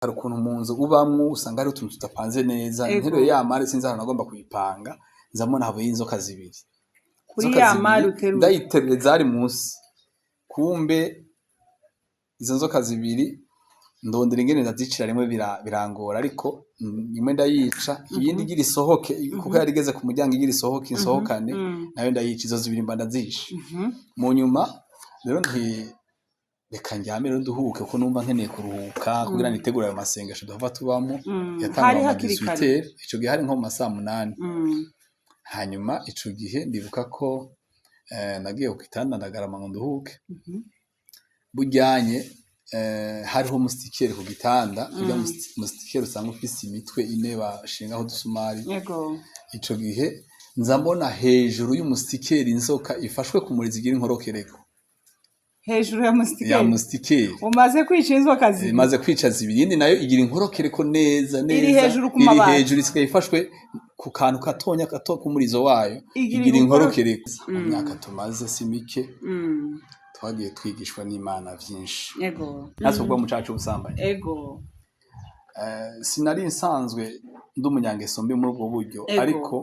hari ukuntu mu nzu ubamwo usanga hari utuntu tudapanze neza nteruro ya mari sinzi ahantu nagomba kuyipanga nzamona havuye inzoka zibiri kuri ya mari uteruye ndayiterure zari munsi kumbe izo nzoka zibiri ndondera ingene ndazicira rimwe birangora ariko nimwe ndayica iyindi igira isohoke kuko yarigeze ku muryango igira isohoke insohokane nayo ndayica izo zibiri mba ndazisha mu nyuma rero reka njyame rero nduhuke kuko numva nkeneye kuruhuka kugira nitegura ayo masengesho duhava tubamo hari hakiri kare ico gihe hari nko mu masaha 8 hanyuma ico gihe ndibuka ko nagiye ku kitanda ndagarama ngo nduhuke bujyanye hariho umustikeri ku gitanda kugira umustikeri usanga ufise imitwe ine bashingaho dusumari ico gihe nza mbona hejuru y'umustikeri inzoka ifashwe ku murizi igira inkorokereko hejuru ya mustikeri umaze kwica inzoka zibiri imaze kwica zibiri indi nayo igira inkorokereko neza iri hejuru ku mabati iri hejuru isigaye ifashwe ku kantu katonya gato ku murizo wayo igira inkorokereko imyaka tumaze simike twagiye twigishwa n'Imana byinshi yego natwe ubwo mucacu ubusambanyi yego sinari nsanzwe ndumunyangeso mbi muri ubwo buryo ariko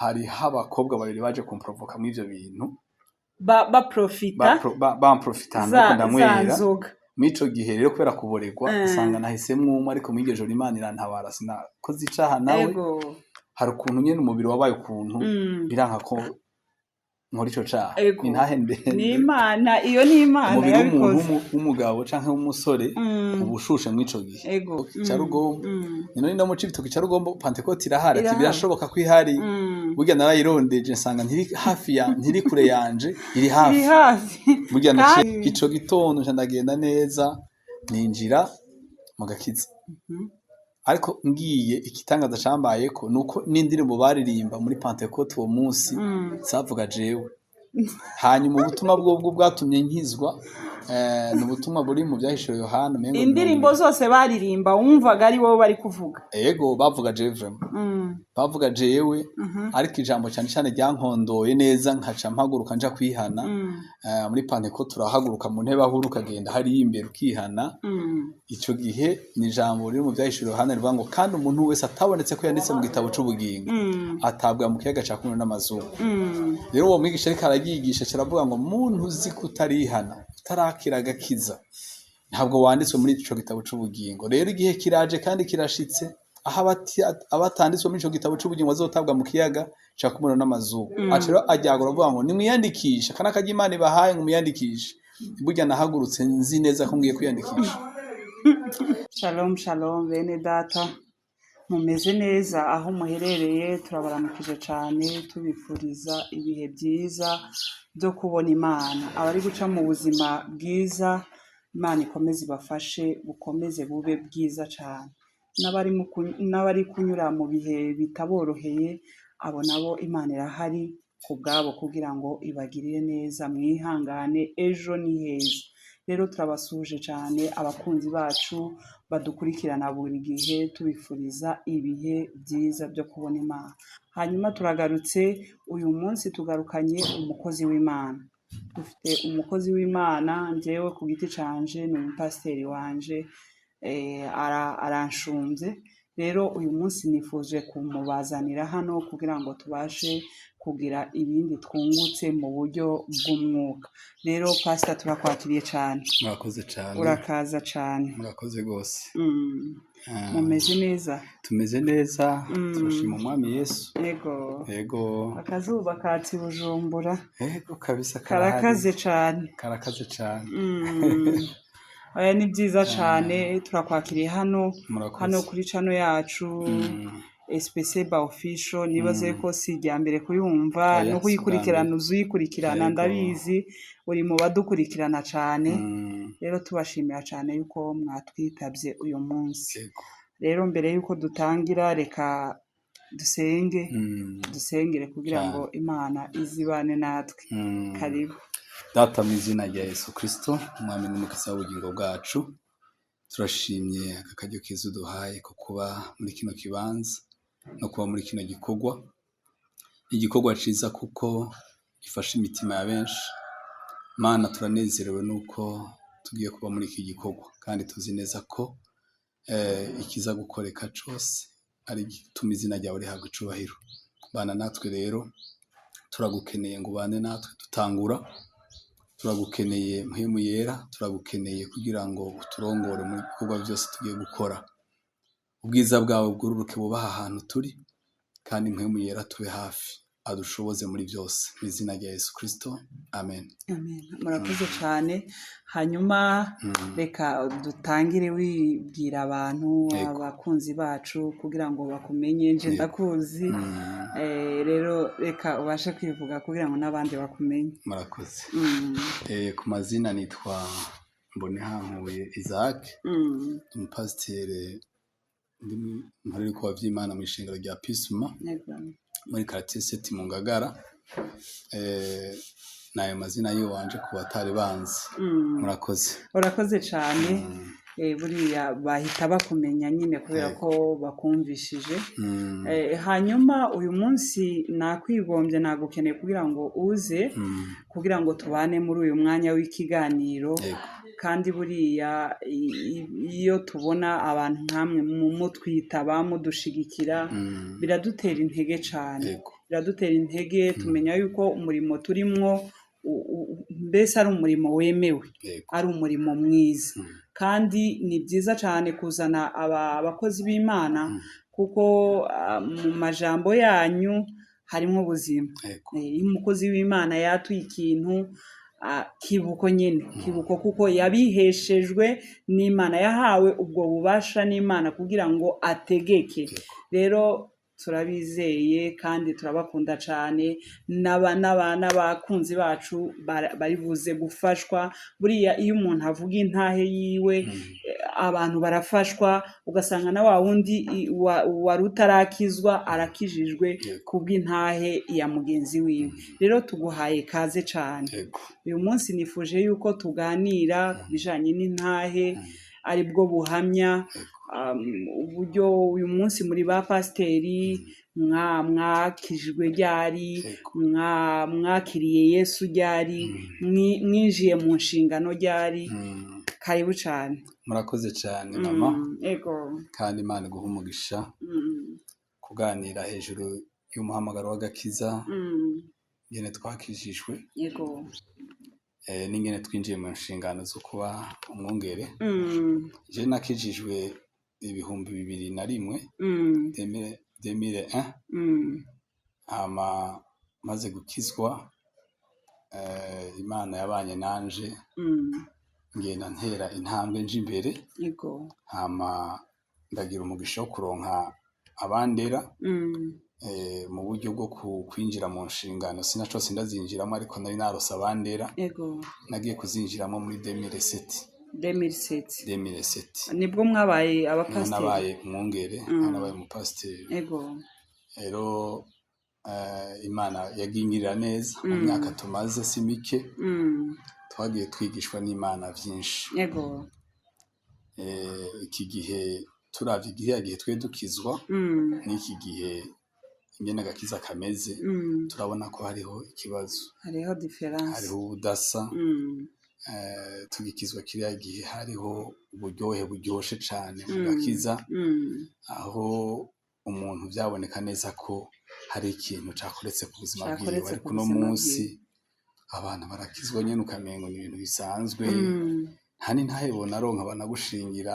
hari abakobwa babiri baje kumprovoka mu ivyo bintu baprofita ariko ndamwera mico gihe rero kubera kuboregwa usanga nahisemwe umwe ariko mu iryo joro Imana irantabara sinakoze icaha nawe hari ukuntu nyene umubiri wabaye ukuntu biranka ko muri ico caha intahe ndende n'Imana iyo n'Imana yabikoze umugabo canke umusore ubushushe mwico gihe cyarugombo none ndamuca ibitoki cyarugombo Pentecote irahari ati birashoboka ko ihari burya narayirondeje nsanga ntiri hafi ya ntiri kure yanje iri hafi burya ico gitondo ndagenda neza ninjira mu gakiza ariko ngiye ikitangaza cambaye ko nuko n'indirimbo baririmba muri Pentecote uwo munsi savuga jewe hanyuma ubutumwa bwo bwatumye nkizwa n'ubutumwa buri mu byahishiro Yohana mengo indirimbo zose baririmba wumvaga ari wowe bari kuvuga yego bavuga jewe vraiment bavuga jewe ariko ijambo cyane cyane ryankondoye neza nkaca mpaguruka nja kwihana muri Pentecote turahaguruka mu ntebe aho ukagenda hari imbere ukihana ico gihe ni ijambo riri mu byahishiro Yohana rivuga ngo kandi umuntu wese atabonetse ko yanditse mu gitabo c'ubugingo atabwa mu kiyaga ca kuno n'amazuba rero uwo mwigisha ariko aragigisha kiravuga ngo muntu uzi kutarihana tarakira gakiza ntabwo wanditswe muri ico gitabo c'ubugingo rero igihe kiraje kandi kirashitse aho abatanditswe muri ico gitabo c'ubugingo bazotabwa mu kiyaga ca kumuriro n'amazuba acero ajyagura avuga ngo nimwiyandikisha kana kajya Imana ibahaye ngo muyandikishe burya nahagurutse nzi neza ko ngiye kwiyandikisha Shalom bene data mumeze neza aho muherereye turabaramukije cyane tubifuriza ibihe byiza byo kubona Imana abari guca mu buzima bwiza Imana ikomeze ibafashe bukomeze bube bwiza cyane n'abari kunyura mu bihe bitaboroheye abo nabo Imana irahari ku bwabo kugira ngo ibagirire neza mwihangane ejo ni heza rero turabasuje cyane abakunzi bacu badukurikirana buri gihe tubifuriza ibihe byiza byo kubona Imana hanyuma turagarutse uyu munsi tugarukanye umukozi w'Imana dufite umukozi w'Imana njyewe ku giti canje ni umupasiteri wanje aranshunze rero uyu munsi nifuje kumubazanira hano kugira ngo tubashe kugira ibindi twungutse mu buryo bw'umwuka rero pastor turakwakiriye cyane murakoze cyane urakaza cyane murakoze gose mumeze neza tumeze neza turashima umwami Yesu yego akazuba katsi Bujumbura yego kabisa karakaze cyane aya ni byiza cyane turakwakiriye hano kuri chano yacu SPC ba official nibaze ko si rya mbere kuyumva no kuyikurikirana uzuyikurikirana ndabizi uri mu badukurikirana cyane rero tubashimira cyane yuko mwatwitabye uyu munsi rero mbere yuko dutangira reka dusengere kugira ngo Imana izibane natwe karibu data mu izina rya Yesu Kristo umwami n'umukiza w'ubugingo bwacu turashimye akakajyo kiza duhaye ko kuba muri kino kibanza no kuba muri kino igikorwa ciza kuko gifasha imitima ya benshi Mana turanezerewe nuko tugiye kuba muri iki gikorwa kandi tuzi neza ko ikiza gukoreka cose ari gituma izina ryawe rihabwa icubahiro. Bana natwe rero, turagukeneye ngo ubane natwe dutangura, turagukeneye mpwemu yera, turagukeneye kugira ngo uturongore mu bikorwa byose tugiye gukora. Ubwiza bwawe bwururuke bubaha ahantu turi, kandi mpwemu yera tube hafi adushoboze muri byose, mu izina rya Yesu Kristo, amen. Amen. Murakoze cyane. Hanyuma reka dutangire wibwira abantu abakunzi bacu kugira ngo bakumenye. Nje ndakuzi, rero reka ubashe kwivuga kugira ngo n'abandi bakumenye. Murakoze. Ku mazina nitwa Mbonehankuye Isaac, umupasiteri muri ko wavyimana mu ishengero rya Pisuma muri quartier Seti mu Ngagara. Nayo mazina yiwanje ku batari banzi. Murakoze. Urakoze cyane. Buriya bahita bakumenya nyine kubera ko bakumvishije. Hanyuma uyu munsi nakwigombye nagukeneye kugira ngo uze kugira ngo tubane muri uyu mwanya w'ikiganiro. Kandi buriya iyo tubona abantu nkamwe mutwitaba mudushigikira biradutera intege cyane. Biradutera intege tumenya yuko umurimo turimwo mbese ari umurimo wemewe, ari umurimo mwiza. Kandi ni byiza cyane kuzana abakozi b'Imana kuko mu majambo yanyu harimo ubuzima. Iyo umukozi w'Imana yatuye ikintu kibuko nyine, kibuko kuko yabiheshejwe n'Imana, yahawe ubwo bubasha n'Imana kugira ngo ategeke. Rero turabizeye kandi turabakunda cyane, n'abakunzi bacu bari buze gufashwa. Buriya iyo umuntu avuga intahe yiwe abantu barafashwa, ugasanga na wa wundi wari utarakizwa arakijijwe kubw'intahe ya mugenzi wiwe. Rero tuguhaye kaze cyane. Uyu munsi nifuje yuko tuganira ku bijanye n'intahe, ari bwo buhamya, uburyo uyu munsi muri ba pasiteri mwakijwe ryari, mwakiriye Yesu ryari, mwinjiye mu nshingano ryari. Karibu cyane. Murakoze cyane mama. Kandi Imana iguha umugisha kuganira hejuru y'umuhamagaro w'agakiza, nyene twakijijwe, n'ingene twinjiye mu nshingano zo kuba umwungere. Je nakijijwe 2001 2001. Hama maze gukizwa, Imana yabanye nanje, ngenda ntera intambwe nje imbere. Hama ndagira umugisha wo kuronka abandera mu buryo bwo kwinjira mu nshingano. Sinaco sindazinjiramo, ariko nari narose abandera. Nagiye kuzinjiramo muri 2007. Nibwo mwabaye abapasiteri? Nabaye umwungere, nabaye umupasiteri. Rero Imana yagingirira neza mu myaka tumaze si mike. Twagiye twigishwa n'Imana byinshi. Iki gihe turavye igihe twe dukizwa n'iki gihe ingene agakiza kameze, turabona ko hariho ikibazo, hariho difference, hariho ubudasa. Tugikizwa kiriya gihe hariho uburyohe buryoshe cane mu gakiza, aho umuntu byaboneka neza ko hari ikintu cakoretse ku buzima bwiwe. Ariko no munsi abantu barakizwa nyene ukamengo ni ibintu bisanzwe. Hani ntahebona aronka banagushingira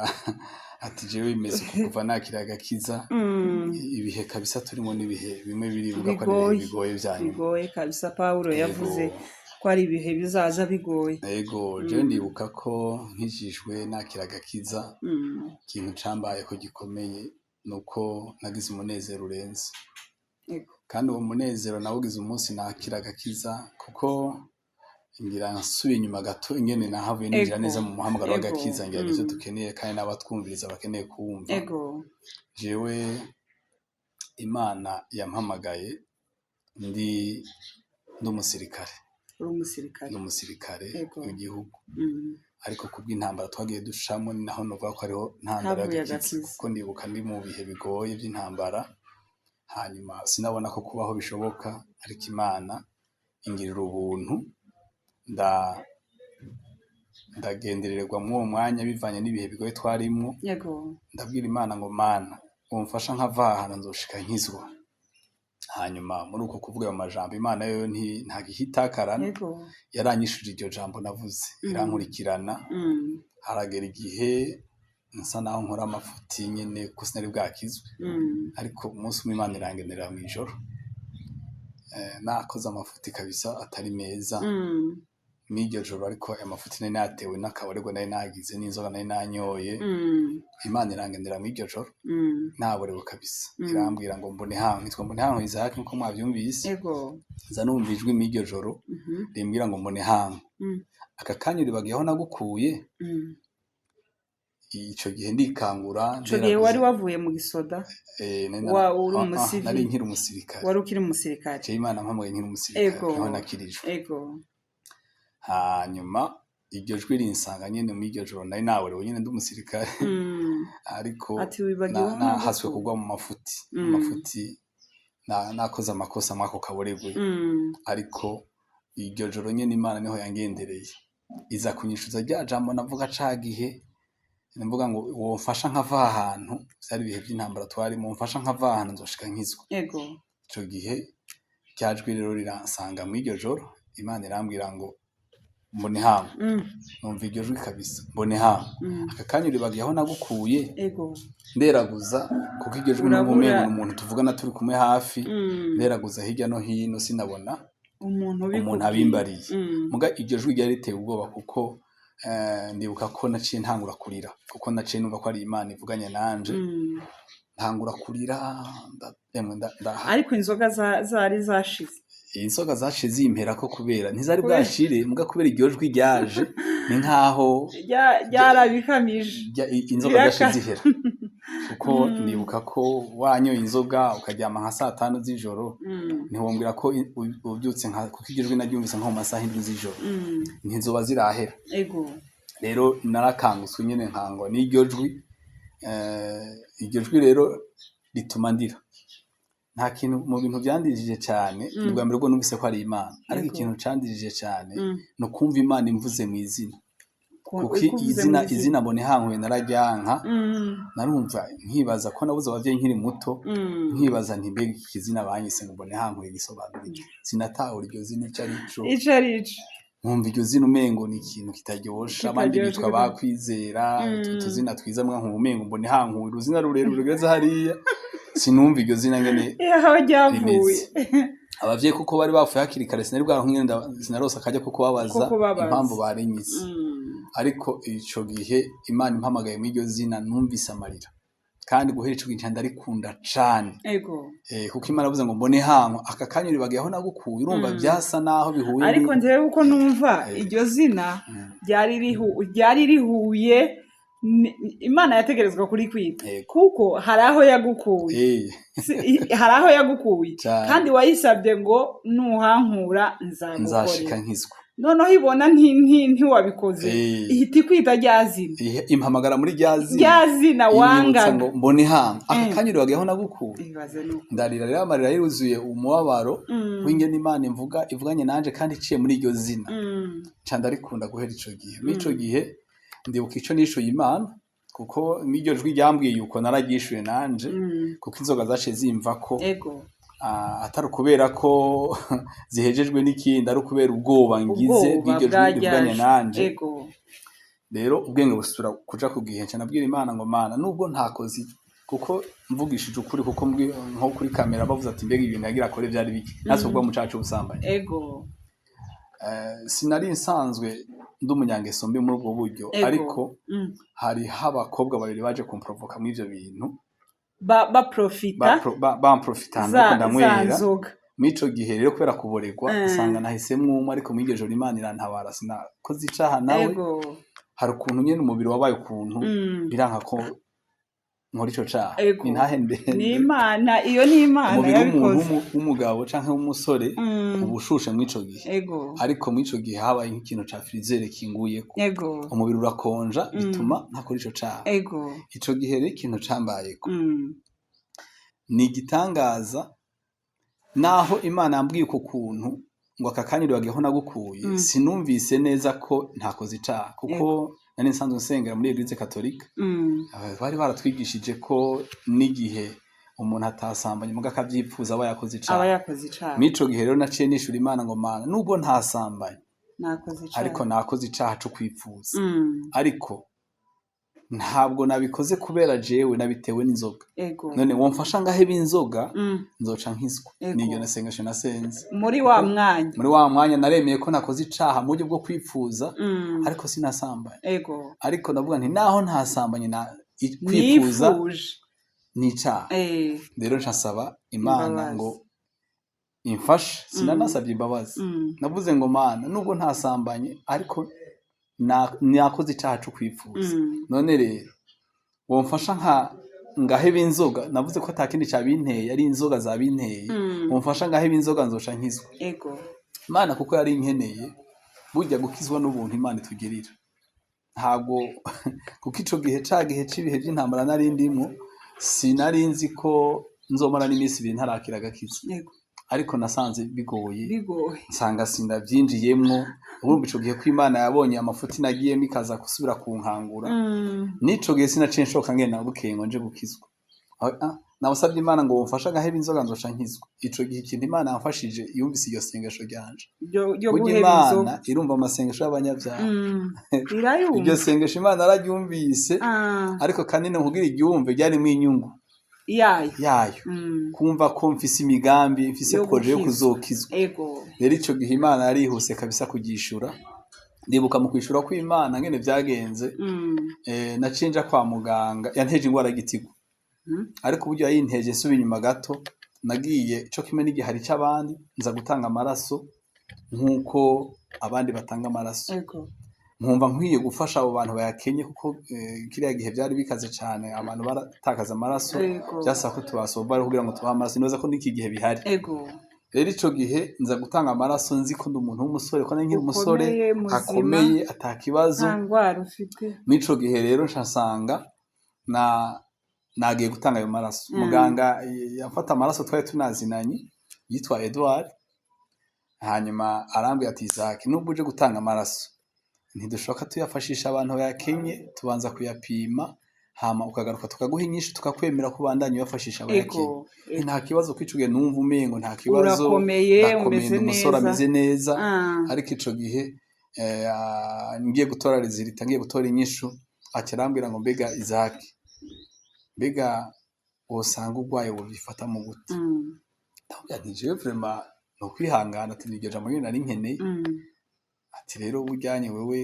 ati jewe bimeze kuva nakira agakiza. Ibihe kabisa turimo n'ibihe bimwe birivuga ko ari bigoye byanyu. Bigoye kabisa. Paulo yavuze ko ari ibihe bizaza bigoye. Je ndibuka ko nkijijwe nakira agakiza, ikintu cambaye ko gikomeye nuko nagize umunezero urenze. Kandi uwo munezero nawugize umunsi nakira agakiza, kuko ngira nsubiye inyuma gato ingene nahavuye ninjira neza mu muhamagaro w'agakiza. Ngira nicyo dukeneye kandi n'abatwumviriza bakeneye kuwumva. Jewe Imana yampamagaye ndi umusirikare. Umusirikare w'igihugu. Ariko kubw'intambara twagiye dushamo, ni naho novuga ko hariho ntambara y'agakiza, kuko ndibuka ndi mu bihe bigoye by'intambara. Hanyuma sinabona ko kubaho bishoboka, ariko Imana ingirira ubuntu ndagendererwa muri uwo mwanya bivanye n'ibihe bigoye twarimwo yego ndabwira Imana ngo Mana umfasha nkava ahantu nzoshika nkizwa hanyuma muri uko kuvuga ayo majambo Imana yo ntagihitakarana yego yaranyishuje iryo jambo navuze irankurikirana haragera igihe nsa naho nkora amafuti nyene ko sinari bwakizwe ariko umunsi umwe Imana irangenera mw'ijoro nakoze amafuti kabisa atari meza n'iryo joro ariko aya mafuti nari natewe n'akaborerwa nari nagize n'inzoga nari nanyoye Imana irangendera mw'iryo joro naborewe kabisa irambwira ngo mbone hantu nitwa mbone hantu Isaac nko mwavyumvise nza numva ijwi mw'iryo joro rimbwira ngo mbone hantu aka kanya uribagiyeho nagukuye ico gihe ndikangura ico gihe wari wavuye mu gisoda uri umusivili nari nkiri umusirikare wari ukiri umusirikare Imana mpamagaye nkiri umusirikare niho nakirijwe hanyuma iryo jwi rinsanga nyene mw'iryo joro nari naborewe nyene ndi umusirikare ariko haswe kugwa mu mafuti nakoze amakosa mwako kaboregwe ariko iryo joro nyene Imana niho yangendereye iza kunyishuza rya jambo navuga ca gihe mvuga ngo wofasha nkava ahantu byari ibihe by'intambara twari mu mfasha nkava ahantu nzoshika nkizwa yego ico gihe ryajwi rero riransanga mw'iryo joro Imana irambwira ngo mbone hamwe numva iryo jwi kabisa mbone hamwe aka kanya uribagiyeho nagukuye nderaguza kuko iryo jwi n'ubumenyi umuntu tuvugana turi kumwe hafi nderaguza hirya no hino sinabona umuntu abimbariye muga iryo jwi ryari riteye ubwoba kuko ndibuka ko naciye ntangura kurira kuko naciye numva ko ari Imana ivuganye nanje ntangura kurira ariko inzoga zari zashize inzoga zashize zimpera ko kubera ntizari bwashire muga kubera iryo jwi ryaje ni nkaho ryarabikamije inzoga zashize zihera kuko ndibuka ko wanyoye inzoga ukaryama nka 5 z'ijoro ntiwombwira ko ubyutse nka kuko iryo jwi naryumvise nko mu masaha 7 z'ijoro ntizoba zirahera rero narakangutswe nyene nkango n'iryo jwi iryo jwi rero rituma ndira nta kintu mu bintu byandirije cyane ubwa mbere ubwo numvise ko ari Imana ariko ikintu candirije cyane no kumva Imana imvuze mu izina kuko izina mbone hankuye narajyanka narumva nkibaza ko nabuze abavyeyi nkiri muto nkibaza nti mbega ikizina banyise ngo mbone hankuye gisobanura iki sinatahura iryo zina icarico nkumva iryo zina umengo ni ikintu kitaryosha abandi bitwa bakwizera tuzina twiza mwa nkumengo mbone hankuye uruzina rurerure rugeze hariya sinumva iryo zina ngene ryavuye abavyeyi kuko bari bafuye hakiri kare sinari bwaronkye sinarosa akajya kuko babaza impamvu barenyitse ariko ico gihe Imana impamagaye mu iryo zina numvise amarira kandi guhera ico gihe ndarikunda cane kuko Imana avuze ngo mbone hantu aka kanya uribagiyeho nagukuye urumva byasa naho bihuye ariko njewe uko numva iryo zina ryari rihuye Imana yategerezwa kuri kwita kuko hari aho yagukuye kandi wayisabye ngo nuhankura nzashika nkizwa noneho ibona ntiwabikoze ihita ikwita ryazina impamagara muri ryazina wangana ngo mbone hantu aka kanya uribagiyeho nagukuye ndarira rero amarira yuzuye umubabaro w'ingene Imana ivuganye nanje kandi iciye muri iryo zina ca ndarikunda guhera ico gihe n'ico gihe ndibuka ico nishuye Imana kuko n'iryo jwi ryambwiye yuko naragishuye nanje kuko inzoga zaciye zimva ko atari ukubera ko zihejejwe n'ikindi ari ukubera ubwoba ngize bw'iryo jwi rivuganye nanje rero ubwenge busubira kuja ku gihe nca nabwira Imana ngo Mana nubwo ntakoze kuko mvugishije ukuri kuko nko kuri kamera bavuze ati mbega ibintu yagira akore byari biki natwe ubwo mucacu ubusambanyi sinari nsanzwe ndi umunyangeso mbi muri ubwo buryo ariko hari abakobwa babiri baje kumprovoka muri ivyo bintu bamprofita nuko ndamwera mico gihe rero kubera kuboregwa usanga nahisemwe umwe ariko muri iryo joro Imana irantabara sinakoze icaha nawe hari ukuntu nyene umubiri wabaye ukuntu biranka ko nkora ico caha intahe ndende ni Imana iyo ni Imana yabikoze umugabo canke umusore ubushushe mwico gihe ariko mwico gihe habaye nk'ikintu ca frizere kinguyeko umubiri urakonja bituma ntakora ico caha ico gihe rero ikintu cambayeko ni igitangaza naho Imana yambwiye uko kuntu ngo aka kanya uribagiyeho nagukuye sinumvise neza ko ntakoze icaha kuko nari nsanzwe nsengera muri Eglise Katolika bari baratwigishije ko n'igihe umuntu atasambanye muga akavyipfuza aba yakoze icaha mico gihe rero naciye nishura Imana ngo Mana nubwo ntasambanye ariko nakoze icaha cyo kwipfuza ariko ntabwo nabikoze kubera jewe nabitewe n'inzoga none womfasha ngahe b'inzoga nzoca nkizwa niryo nasengesho nasenze muri wa mwanya naremeye ko nakoze icaha mu buryo bwo kwipfuza ariko sinasambanye ariko ndavuga nti naho ntasambanye na kwipfuza n'icaha rero nsaba Imana ngo imfashe sinanasabye imbabazi navuze ngo Mana nubwo ntasambanye ariko nakoze icaha cyo kwipfuza none rero womfasha ngahe b'inzoga navuze ko atakindi cyabinteye ari inzoga zabinteye womfasha ngahe b'inzoga nzoca nkizwa Imana kuko yari inkeneye burya gukizwa n'ubuntu Imana itugirira ntabwo kuko ico gihe c'ibihe by'intambara nari ndimo sinari nzi ko nzomara n'iminsi ibiri ntarakira agakiza ariko nasanze bigoye nsanga sindavyinjiyemwo urumva ico gihe ko Imana yabonye amafuti nagiyemo ikaza gusubira kunkangura nico gihe sinaciye nshoka ngenda bukeye ngo nje gukizwa nabasabye Imana ngo womfasha gaheba inzoga nzoca nkizwa ico gihe ikintu Imana yamfashije yumvise iyo sengesho ryanje burya Imana irumva amasengesho y'abanyabyaha iryo sengesho Imana araryumvise ariko kanini nkugira iryumve ryarimo inyungu yayo kumva ko mfise imigambi mfise projet yo kuzokizwa rero ico gihe Imana yarihuse kabisa kugishura ndibuka mu kwishura ko Imana ngene vyagenze nacinja kwa muganga yanteje ingwara y'igitigo ariko buryo yayinteje subi inyuma gato nagiye cyo kimwe n'igihari cy'abandi nza gutanga amaraso nkuko abandi batanga amaraso nkumva nkwiye gufasha abo bantu bayakenye kuko kiriya gihe byari bikaze cyane abantu baratakaza amaraso byasaba ko tubasobara kugira ngo tubahe amaraso neza ko n'iki gihe bihari rero ico gihe nza gutanga amaraso nzi ko ndi umuntu w'umusore ko nkiri umusore akomeye atakibazo n'ico gihe rero nsanga nagiye gutanga ayo maraso muganga yafata amaraso twari tunazinanye yitwa Edouard hanyuma arambwira ati Isaac nubwo uje gutanga amaraso ntidushoka tuyafashisha abantu bayakenye tubanza kuyapima hama ukagaruka tukaguha inyinshi tukakwemera ko bandanye bafashisha abayakenye nta kibazo kwicuge numva umengo nta kibazo urakomeye umeze umusore ameze neza ariko ico gihe ngiye gutora rezilita ngiye gutora inyishu akirambwira ngo mbega Isaac mbega wosanga urwaye wobifata mu gute ndabwira nti jewe vraiment no kwihangana ati niryo jambo nyine nari nkeneye ati rero ujyanye wewe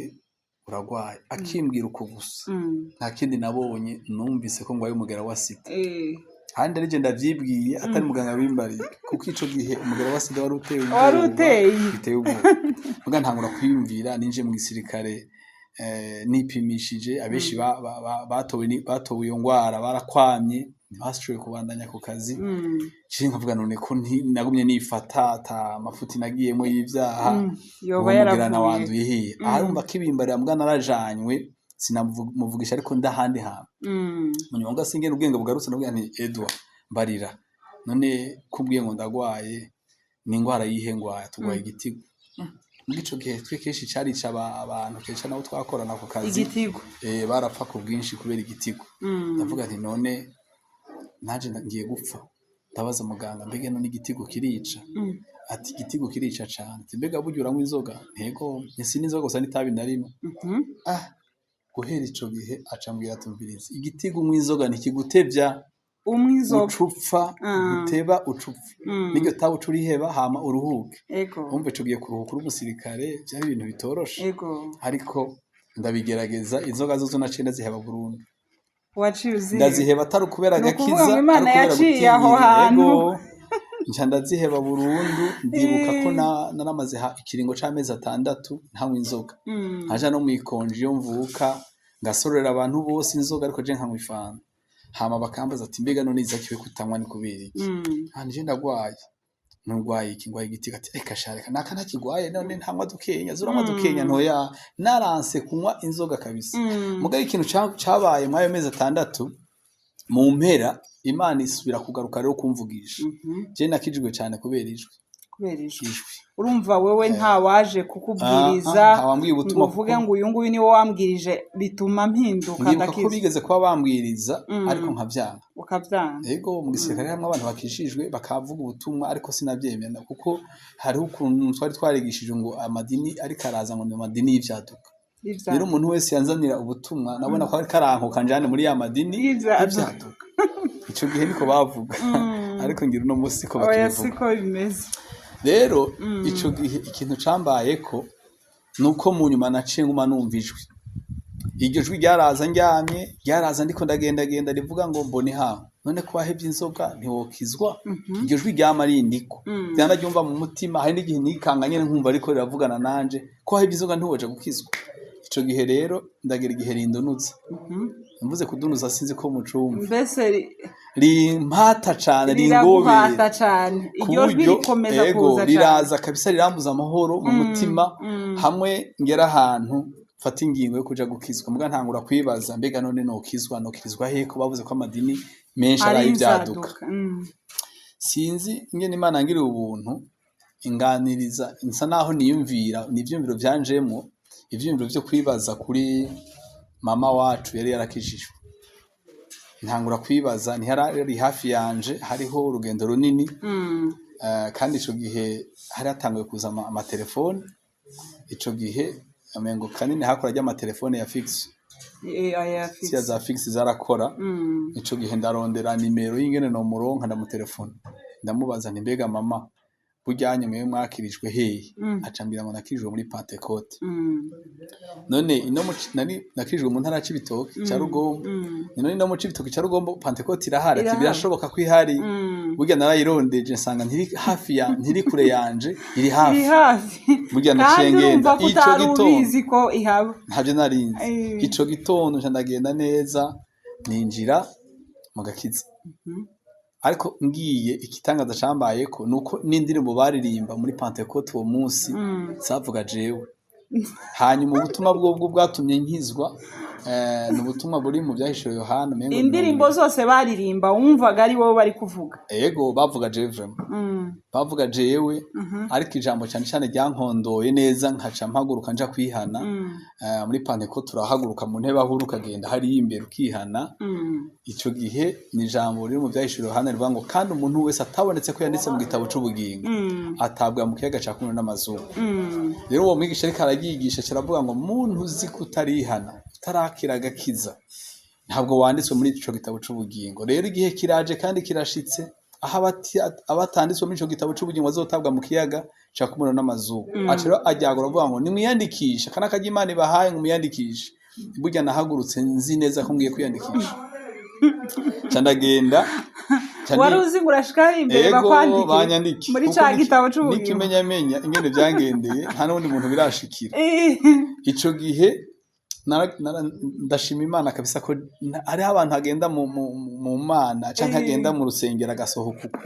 uragwaye akimbwira uko gusa nta kindi nabonye numvise ko ngwaye umugera wa sida handi ari je ndavyibwiye atari muganga bimbari kuko ico gihe umugera wa sida wari uteye ubwo muga ntangura kwiyumvira ninje mu gisirikare nipimishije abeshi batowe iyo ngwara barakwamye ntibashoboye kubandanya ku kazi cyo nkavuga none ko nagumye nifata ata mafuti nagiyemo y'ivyaha yoba yaravuye wanduye hiye arumva kibimbarira mbwa narajanywe sinamuvugisha ariko ndahandi ha munyuma ngasinge ubwenge bugarutse no bwani Edouard mbarira none kubwiye ngo ndagwaye ni ingwara yihengwaya tugwaye igitigo Ngico gihe twekeshi carica abantu keca nabo twakorana ku kazi igitigo barapfa ku bwinshi kubera igitigo ndavuga nti none naje ngiye gupfa ndabaza muganga mbege none igitigo kirica ati igitigo kirica cyane mbega buryo uranywa inzoga ntego ese n'inzoga gusa n'itabi narimo guhera ico gihe acambwira tumviriza igitigo mu inzoga ntikigutevya ucupfa guteba ucupfa niryo tabu turiheba hama uruhuke umve tugiye kuruhuka uri umusirikare byari ibintu bitoroshe ariko ndabigerageza inzoga zo nacenda ziheba burundu ndaziheba atari kubera gakiza Imana yaciye aho hantu nca ndaziheba burundu ndibuka ko naramaze ikiringo c'amezi 6 ntanywa inzoga nkaja no mwikonje iyo mvuka ngasorera abantu bose inzoga ariko je nkanywa ifanta hama bakambaza ati mbega none izakiwe kutanywa ni kubera iki nje ndagwaye nurwaye iki ngwaye igitiga ati reka shareka naka nakigwaye none ntanywa dukenya zuranywa dukenya ntoya naranse kunywa inzoga kabisa mugaye ikintu cabaye mwayo mezi 6 mu mpera Imana isubira kugaruka rero kumvugisha je nakijwe cyane kubera ijwi urumva wewe nta waje kukubwiriza ntawambwiye ubutumwa uvuge ngo uyu nguyu niwo wambwirije bituma mpinduka ndibuka ko bigeze kuba bambwiriza ariko nkavyanga ukavyanga yego mu gisirikare hamwe abantu bakishijwe bakavuga ubutumwa ariko sinavyemera kuko hariho ukuntu twari twarigishije ngo amadini ariko araza ngo ni amadini y'ivyaduka rero umuntu wese yanzanira ubutumwa nabona ko ari karankuka njane muri ya madini y'ivyaduka ico gihe niko bavuga ariko ngira uno musi ko bakivuga siko bimeze rero ico gihe ikintu cambayeko nuko mu nyuma naciye nguma numva ijwi iryo jwi ryaraza ndyamye ryaraza ndiko ndagenda rivuga ngo mbone haho none ko wahevye inzoga ntiwokizwa iryo jwi ryama rindiko ryanaryumva mu mutima hari n'igihe nikanga nyene nkumva ariko riravugana nanje ko wahevye inzoga ntiwoja gukizwa ico gihe rero ndagira igihe rindunuza mvuze kudunuza sinzi ko mucumva mbese rimpata cane ringobeye riragufata cane iryo jwi rikomeza kuza cane riraza kabisa rirambuza amahoro mu mutima hamwe ngera ahantu fata ingingo yo kuja gukizwa muga ntangura kwibaza mbega none nokirizwa heko bavuze ko amadini menshi ari ibyaduka sinzi ingene Imana ngire ubuntu inganiriza insa naho niyumvira nivyumviro byanjemo ivyumviro byo kwibaza kuri mama wacu yari yarakijijwe ntangura kwibaza ntihari hafi yanje hariho urugendo runini kandi ico gihe hari hatanguye kuza amatelefone ico gihe amengo kanini hakora ry'amatelefone ya fixe siya za fixe zarakora ico gihe ndarondera nimero y'ingene no muronka ndamutelefone ndamubaza nti mbega mama bujyanye mwe mwakirijwe hehe acambira ngo nakirijwe muri Pentecote none ino nari nakirijwe mu ntara y'Ibitoke cya Rugombo none no mu Cibitoke cya Rugombo Pentecote irahari ati birashoboka ko ihari burya narayirondeje nsanga ntiri hafi ya ntiri kure yanje iri hafi burya naciye ngenda ico gitondo ko ihaba ntabyo narinzi ico gitondo ndagenda neza ninjira mu gakiza ariko ngiye ikitangaza cambayeko nuko n'indirimbo baririmba muri Pentecote uwo munsi zavuga jewe hanyuma ubutumwa bwo bwatumye nkizwa n'ubutumwa buri mu byahishuwe Yohana mengo indirimbo zose baririmba wumvaga ari wowe bari kuvuga yego bavuga jewe vraiment bavuga jewe ariko ijambo cyane cyane ryankondoye neza nkaca mpaguruka nja kwihana muri Pentecote turahaguruka mu ntebe aho ukagenda hari imbere ukihana ico gihe ni ijambo riri mu byahishuwe Yohana rivuga ngo kandi umuntu wese atabonetse ko yanditse mu gitabo c'ubugingo atabwa mu kiyaga ca kumwe n'amazuba rero uwo mwigisha ariko aragigisha kiravuga ngo muntu uzi kutarihana tarakira agakiza ntabwo wanditswe muri ico gitabo c'ubugingo rero igihe kiraje kandi kirashitse aho abatanditswe muri ico gitabo c'ubugingo bazotabwa mu kiyaga ca kumwe n'amazuba acero ajyagura avuga ngo nimwiyandikisha kana kajya Imana ibahaye ngo muyandikishe burya nahagurutse nzi neza ko ngiye kwiyandikisha candagenda wari uzi ngo urashika imbere bakwandike muri ca gitabo c'ubugingo nikimenyamenya ingene byangendeye nta n'undi muntu birashikira ico gihe ndashima Imana kabisa ko hariho abantu hagenda mu mana canke agenda mu rusengero agasohoka uko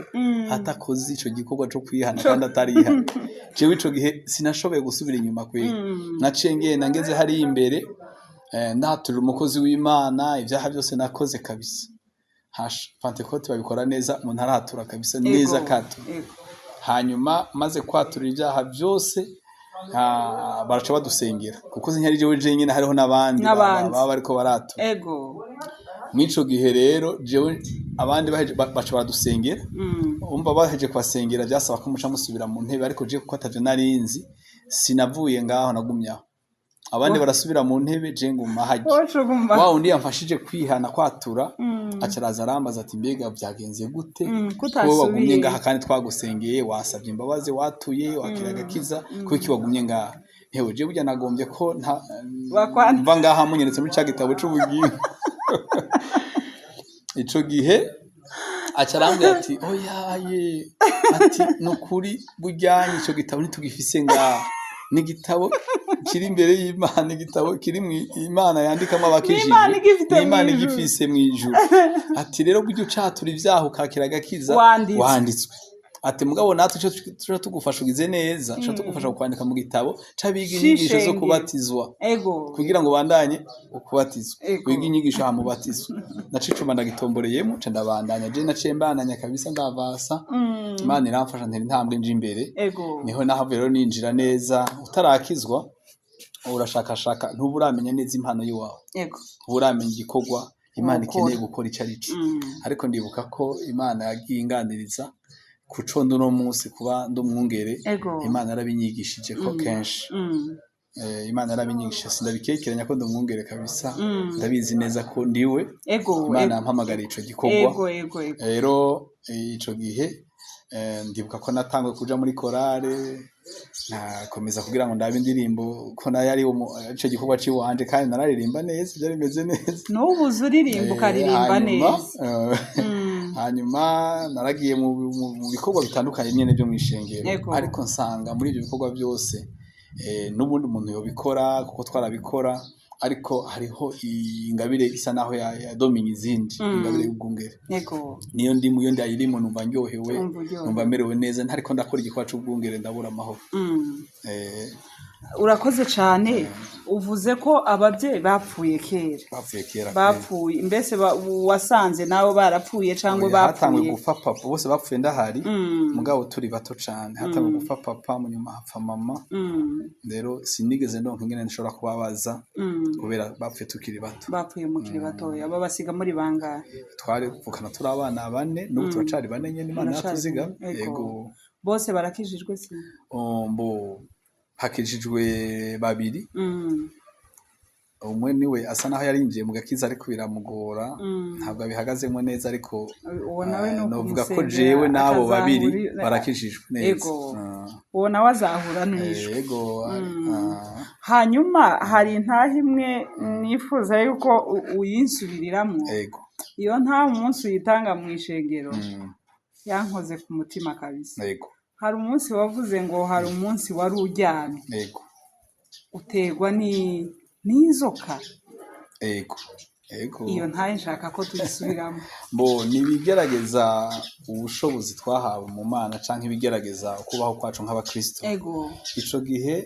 hatakoze ico gikorwa co kwihana kandi atarihana jewe ico gihe sinashoboye gusubira inyuma kwe naciye ngenda ngeze hari imbere ndaturira umukozi w'Imana ivyaha byose nakoze kabisa Pentecote babikora neza umuntu arahatura kabisa neza kato hanyuma maze kwatura ivyaha byose baraca badusengera kuko sinyari jewe jenyine hariho n'abandi baba bariko baratura mwico gihe rero jewe abandi baca badusengera umva baheje kwasengera byasaba ko muca musubira mu ntebe ariko je kuko atavyo narinzi sinavuye ngaho nagumyaho abandi barasubira mu ntebe je nguma haje wa undi yamfashije kwihana kwatura acaraza arambaza ati mbega byagenze gute ko wagumye ngaha kandi twagusengeye wasabye imbabazi watuye wakira gakiza ko iki wagumye ngaha ntewe je burya nagombye ko mva ngaha munyeretse muri ca gitabo c'ubugingo ico gihe acarambwira ati oyaye ati nukuri bujyanye ico gitabo ntitugifise ngaha ni igitabo kiri imbere y'Imana igitabo kiri mu Imana yandikamo abakijije Imana igifise mu ijuru ati rero buryo ucatura ivyaha ukakira gakiza wanditswe ati mugabo natwe cyo tugufasha ugize neza cyo tugufasha kwandika mu gitabo cabiga inyigisho zo kubatizwa kugira ngo bandanye ukubatizwa kwiga inyigisho ha mubatizwa nacicuma ndagitomboreyemo ca ndabandanya je naciye mbandanya kabisa ndavasa Imana iramfasha ntera intambwe nje imbere niho naho rero ninjira neza utarakizwa urashakashaka ntuburamenya neza impano yiwawe uburamenya igikorwa Imana ikeneye gukora icyo arico ariko ndibuka ko Imana yagiye inganiriza kuco no munsi kuba ndumwungere Imana yarabinyigishije ko kenshi Imana yarabinyigishije sindabikekeranya ko ndumwungere kabisa ndabizi neza ko ndiwe Imana yampamagara ico gikorwa rero ico gihe ndibuka ko natangwe kuja muri korale nakomeza kugira ngo ndabe indirimbo ko nayo ari ico gikorwa ciwanje kandi nararirimba neza byari bimeze neza n'ubu uzuririmba ukaririmba neza hanyuma naragiye mu bikorwa bitandukanye nyene byo mwishengero ariko nsanga muri ibyo bikorwa byose n'ubundi umuntu yobikora kuko twarabikora ariko hariho ingabire isa naho yadominye izindi ingabire y'ubwungere niyo ndi mu yo ndayirimo numva ndyohewe numva merewe neza ntariko ndakora igikorwa cy'ubwungere ndabura amahoro urakoze cyane uvuze ko ababyeyi bapfuye kera bapfuye mbese wasanze nabo barapfuye cyangwa bapfuye hatangwe gupfa papa bose bapfuye ndahari mugabo turi bato cyane hatangwe gupfa papa mu nyuma hapfa mama rero sinigeze ndonka ingene nshobora kubabaza kubera bapfuye tukiri bato bapfuye mukiri batoya aba basiga muri bangahe twari kuvukana turi abana 4 n'ubu turacari 4 nyene Imana yatuziga yego bose barakijijwe si mbo hakijijwe 2 umwe niwe asa naho yarinjiye mu gakiza ariko biramugora ntabwo bihagazemo neza ariko novuga ko jewe nabo 2 barakijijwe neza uwo nawe azahura n'ijwi hanyuma hari intaha imwe nifuza yuko uyinsubiriramo iyo ntaha umunsi uyitanga mu ishengero yankoze ku mutima kabisa hari umunsi wavuze ngo hari umunsi wari uryamye utegwa n'inzoka iyo ntaye nshaka ko tuyisubiramo nibigerageza ubushobozi twahawe mu Mana canke ibigerageza kubaho kwacu nk'abakristo ico gihe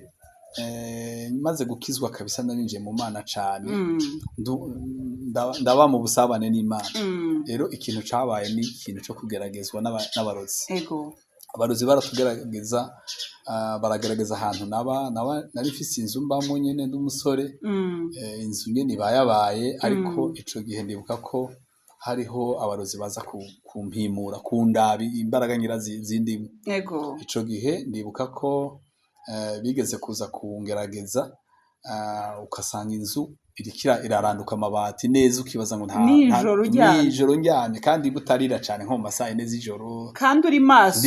maze gukizwa kabisa narinjiye mu Mana cane ndaba mu busabane n'Imana rero ikintu cabaye ni ikintu cyo kugeragezwa n'abarozi abarozi baratugerageza baragerageza ahantu nari mfise inzu mbamo nyene n'umusore inzu nyene bayabaye ariko ico gihe ndibuka ko hariho abarozi baza kumpimura kundabi imbaraga nyira zindimo ico gihe ndibuka ko bigeze kuza kungerageza ukasanga inzu iraranduka amabati neza ukibaza ngo nijoro njyane kandi butarira cyane nko mu masaha 4 z'ijoro kandi uri maso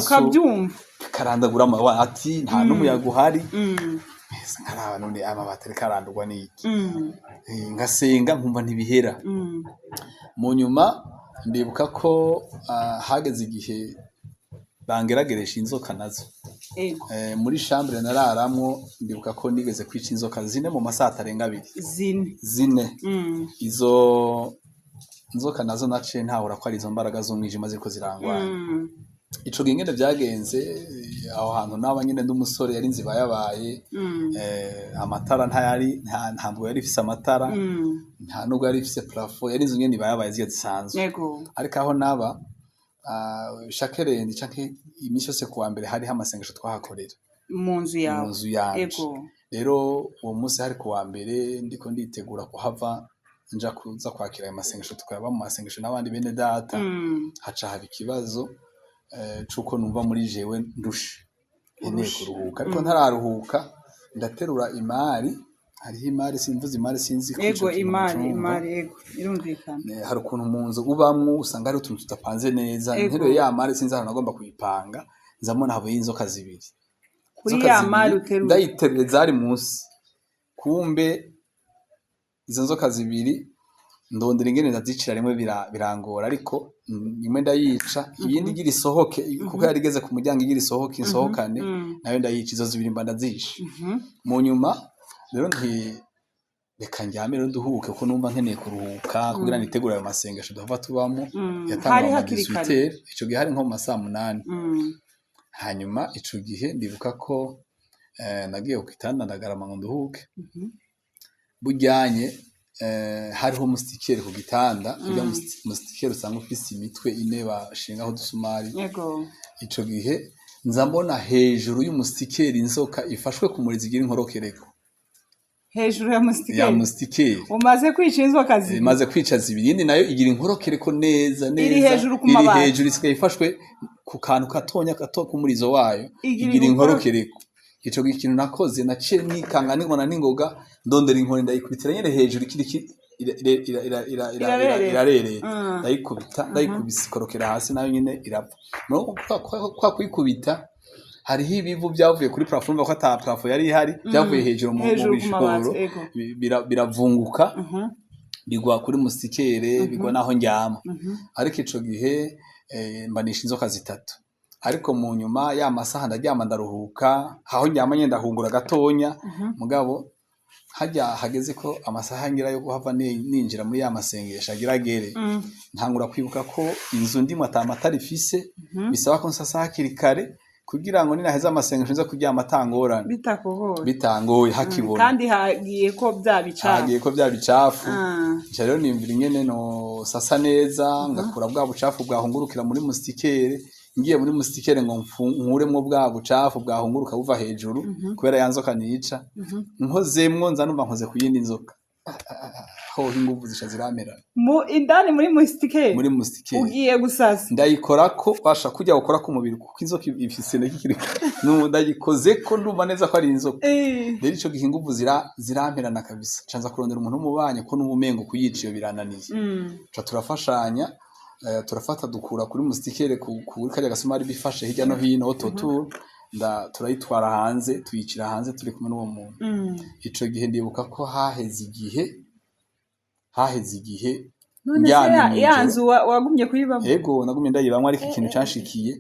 ukabyumva karandagura amabati nta n'umuyaga uhari nkaraba none amabati ariko arandurwa n'iki ngasenga nkumva ntibihera mu nyuma ndibuka ko hageze igihe bangerageresha inzoka nazo muri chambre nararamwo ndibuka ko nigeze kwica inzoka 4 mu masaha atarenga 2 zine izo inzoka nazo naciye ntahura ko ari izo mbaraga z'umwijima ziriko zirangwana ico gingene byagenze aho hantu naba nyine n'umusore yari nzi bayabaye amatara ntabwo yari ifise amatara nta nubwo yari ifise plafond yari inzu nyene bayabaye zisanzwe ariko aho naba shakerendi canke iminsi yose kuwa mbere hari amasengesho twahakorera mu nzu yawe rero uwo munsi hari kuwa mbere ndiko nditegura kuhava nja kuza kwakira ayo masengesho tukaba mu masengesho n'abandi bene data haca haba ikibazo cuko numva muri jewe ndushe nkeneye kuruhuka ariko ntararuhuka ndaterura imari hariho imari simvuze imari sinzi ko imari irumvikana hari ukuntu mu nzu ubamwo usanga hari utuntu tudapanze neza nteruye ya mari sinzi ahantu nagomba kuyipanga nzamona havuye inzoka 2 kuri ya mari uterura ndayiterure zari munsi kumbe izo nzoka 2 ndondera ingene ndazicira rimwe birangora ariko nimwe ndayica iyindi igira isohoke kuko yarigeze ku muryango igira isohoke insohokane nayo ndayica izo 2 mba ndazisha mu nyuma rero reka njyame rero nduhuke kuko numva nkeneye kuruhuka kugira nitegura ayo masengesho duhava tubamo hari yatangwa mu hakiri kare 18 ico gihe hari nko mu masaha 8 hanyuma ico gihe ndibuka ko nagiye ku gitanda ndagarama ngo nduhuke bujyanye hariho umustikeri ku gitanda kugira umustikeri usanga ufise imitwe ine bashingaho dusumari ico gihe nza mbona hejuru y'umustikeri inzoka ifashwe ku murizi igira inkorokereko hejuru ya mustikeri umaze kwica inzoka zibiri imaze kwica zibiri indi nayo igira inkorokereko neza iri hejuru ku mabati iri hejuru isigaye ifashwe ku kantu katonya gato ku murizo wayo igira inkorokereko ico gikintu nakoze naciye nikanga nibona ningoga ndondera inkoni ndayikubitira nyene hejuru ikiri irarereye ndayikubikorokera hasi nayo nyene irapfa no kwa kuyikubita hariho ibivu byavuye kuri plafond bako ata plafond yari ihari byavuye hejuru mu bishoro biravunguka bigwa kuri mustikere bigwa naho njyama ariko ico gihe mbanisha inzoka zitatu ariko mu nyuma ya masaha ndaryama ndaruhuka haho njyama nyenda hungura gatonya mugabo hajya hageze ko amasaha ngira yo guhava ninjira muri ya masengesho agiragere ntangura kwibuka ko inzu ndimo atamatara ifise bisaba ko nsasa hakiri kare kugira ngo ninaheza amasengesho nza kuryama atangorana bitangoye hakibona kandi hagiye ko bya bicafu rero nimvira ingene no sasa neza ngakura bwa bucafu bwahungurukira muri mustikere ngiye muri mustikere ngo nkuremwo bwa bucafu bwahunguruka buva hejuru kubera yanzoka nica nkozemwo nza numva nkoze kuyindi nzoka ho inguvu zisha ziramera mu indani muri mustikere ugiye gusasa ndayikorako basha kujya gukora ku mubiri kuko inzoka ifise n'ikiri ndayikoze ko ndumva neza ko ari inzoka rero ico gihe inguvu ziramperana kabisa canza kurondera umuntu w'umubanye ko n'ubumengo kuyica iyo birananiye turafashanya turafata dukura kuri mustikere kuri kajya gasumari bifashe hirya no hino ototu turayitwara hanze tuyicira hanze turi kumwe n'uwo muntu ico gihe ndibuka ko haheze igihe yanzu wagumye kuyibamo yego nagumye ndayibamwe ariko ikintu canshikiye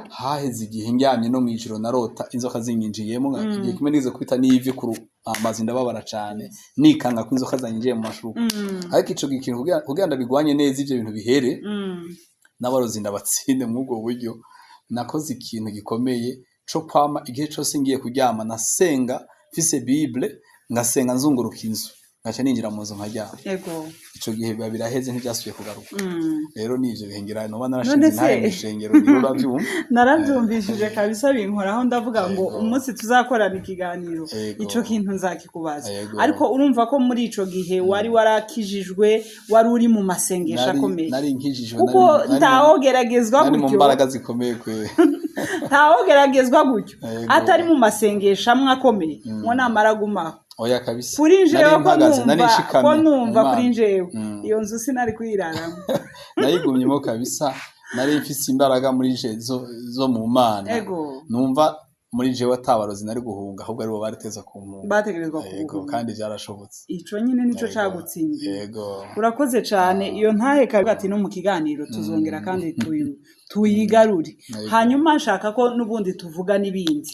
haheze igihe njyamye no mwijiro narota inzoka zinyinjiyemo igihe kimwe nize kwita n'ivi ku amazi ndababara cyane nikanga ko inzoka zanyinjiye mu mashuka ariko ico gikintu kugira ndabigwanye neza ivyo bintu bihere n'abarozi ndabatsinde mu ubwo buryo nakoze ikintu gikomeye co kwama igihe cyose ngiye kuryama nasenga mfise bible ngasenga nzunguruka inzu ngaca ninjira mu nzu nkaryama ico gihe biba biraheze ntibyasubiye kugaruka rero nivyo bihengera no banarashinze ntaye mishengero nirura byumva narabyumvishije kabisa binkoraho ndavuga ngo umunsi tuzakorana ikiganiro ico kintu nzakikubaza ariko urumva ko muri ico gihe wari warakijijwe wari uri mu masengesho akomeye nari nkijijwe kuko ntawogeragezwa gutyo nari mu mbaraga zikomeye kwe ntawogeragezwa gutyo atari mu masengesho amwe akomeye ngo namara gumaho oya kabisa kuri njewe ko numva kuri njewe iyo nzu sinari kwiraramo nayigumyemo kabisa nari mfise imbaraga muri je zo mu mana numva muri jewe atabarozi nari guhunga ahubwo ari bo bariteza ku muntu bategerezwa kuguhunga kandi byarashobotse ico nyine nico cagutsindiye yego urakoze cyane iyo ntahe kabati no mu kiganiro tuzongera kandi tuyigarure hanyuma nshaka ko nubundi tuvuga nibindi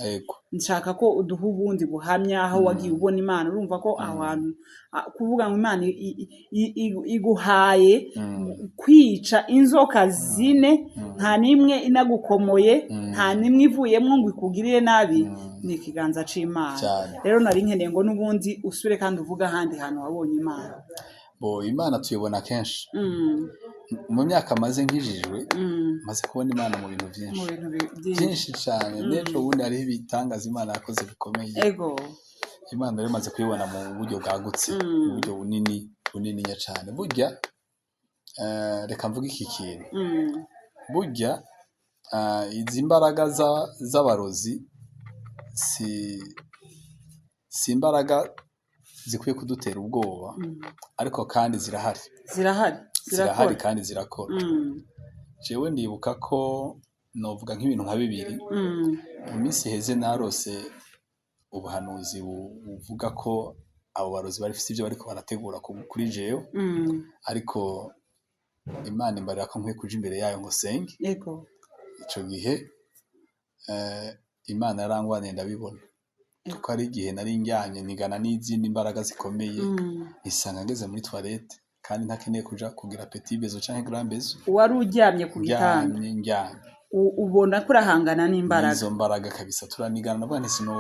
nshaka ko uduha ubundi buhamya aho wagiye ubona Imana urumva ko ahantu kuvuga ngo Imana iguhaye kwica inzoka zine nta nimwe inagukomoye nta nimwe ivuyemo ngo ikugirire nabi ni ikiganza c'Imana rero nari nkeneye ngo nubundi usure kandi uvuga ahandi hantu wabonye Imana Imana tuyibona kenshi mu myaka maze nkijijwe maze kubona Imana mu bintu byinshi cyane n'ejo bundi hariho ibitangaza Imana yakoze bikomeye Imana rero maze kuyibona mu buryo bwagutse mu buryo bunini cyane burya reka mvuga iki kintu burya izi mbaraga z'abarozi si imbaraga zikwiye kudutera ubwoba ariko kandi zirahari kandi zirakora jewe ndibuka ko novuga nk'ibintu nka bibiri mu minsi heze narose ubuhanuzi buvuga ko abo barozi barifite ibyo bariko barategura kuri jewe ariko Imana imbarira ko nkwiye kuja imbere yayo ngo senge ico gihe Imana yarangwaniye ndabibona kuko ari igihe nari njyanye nigana n'izindi mbaraga zikomeye isanga ngeze muri toilette kandi ntakeneye kuja kugira petit besoin canke grand besoin wari uryamye ku gitanda njyanye ubona ko urahangana n'imbaraga izo mbaraga kabisa turanigana navuga nti sino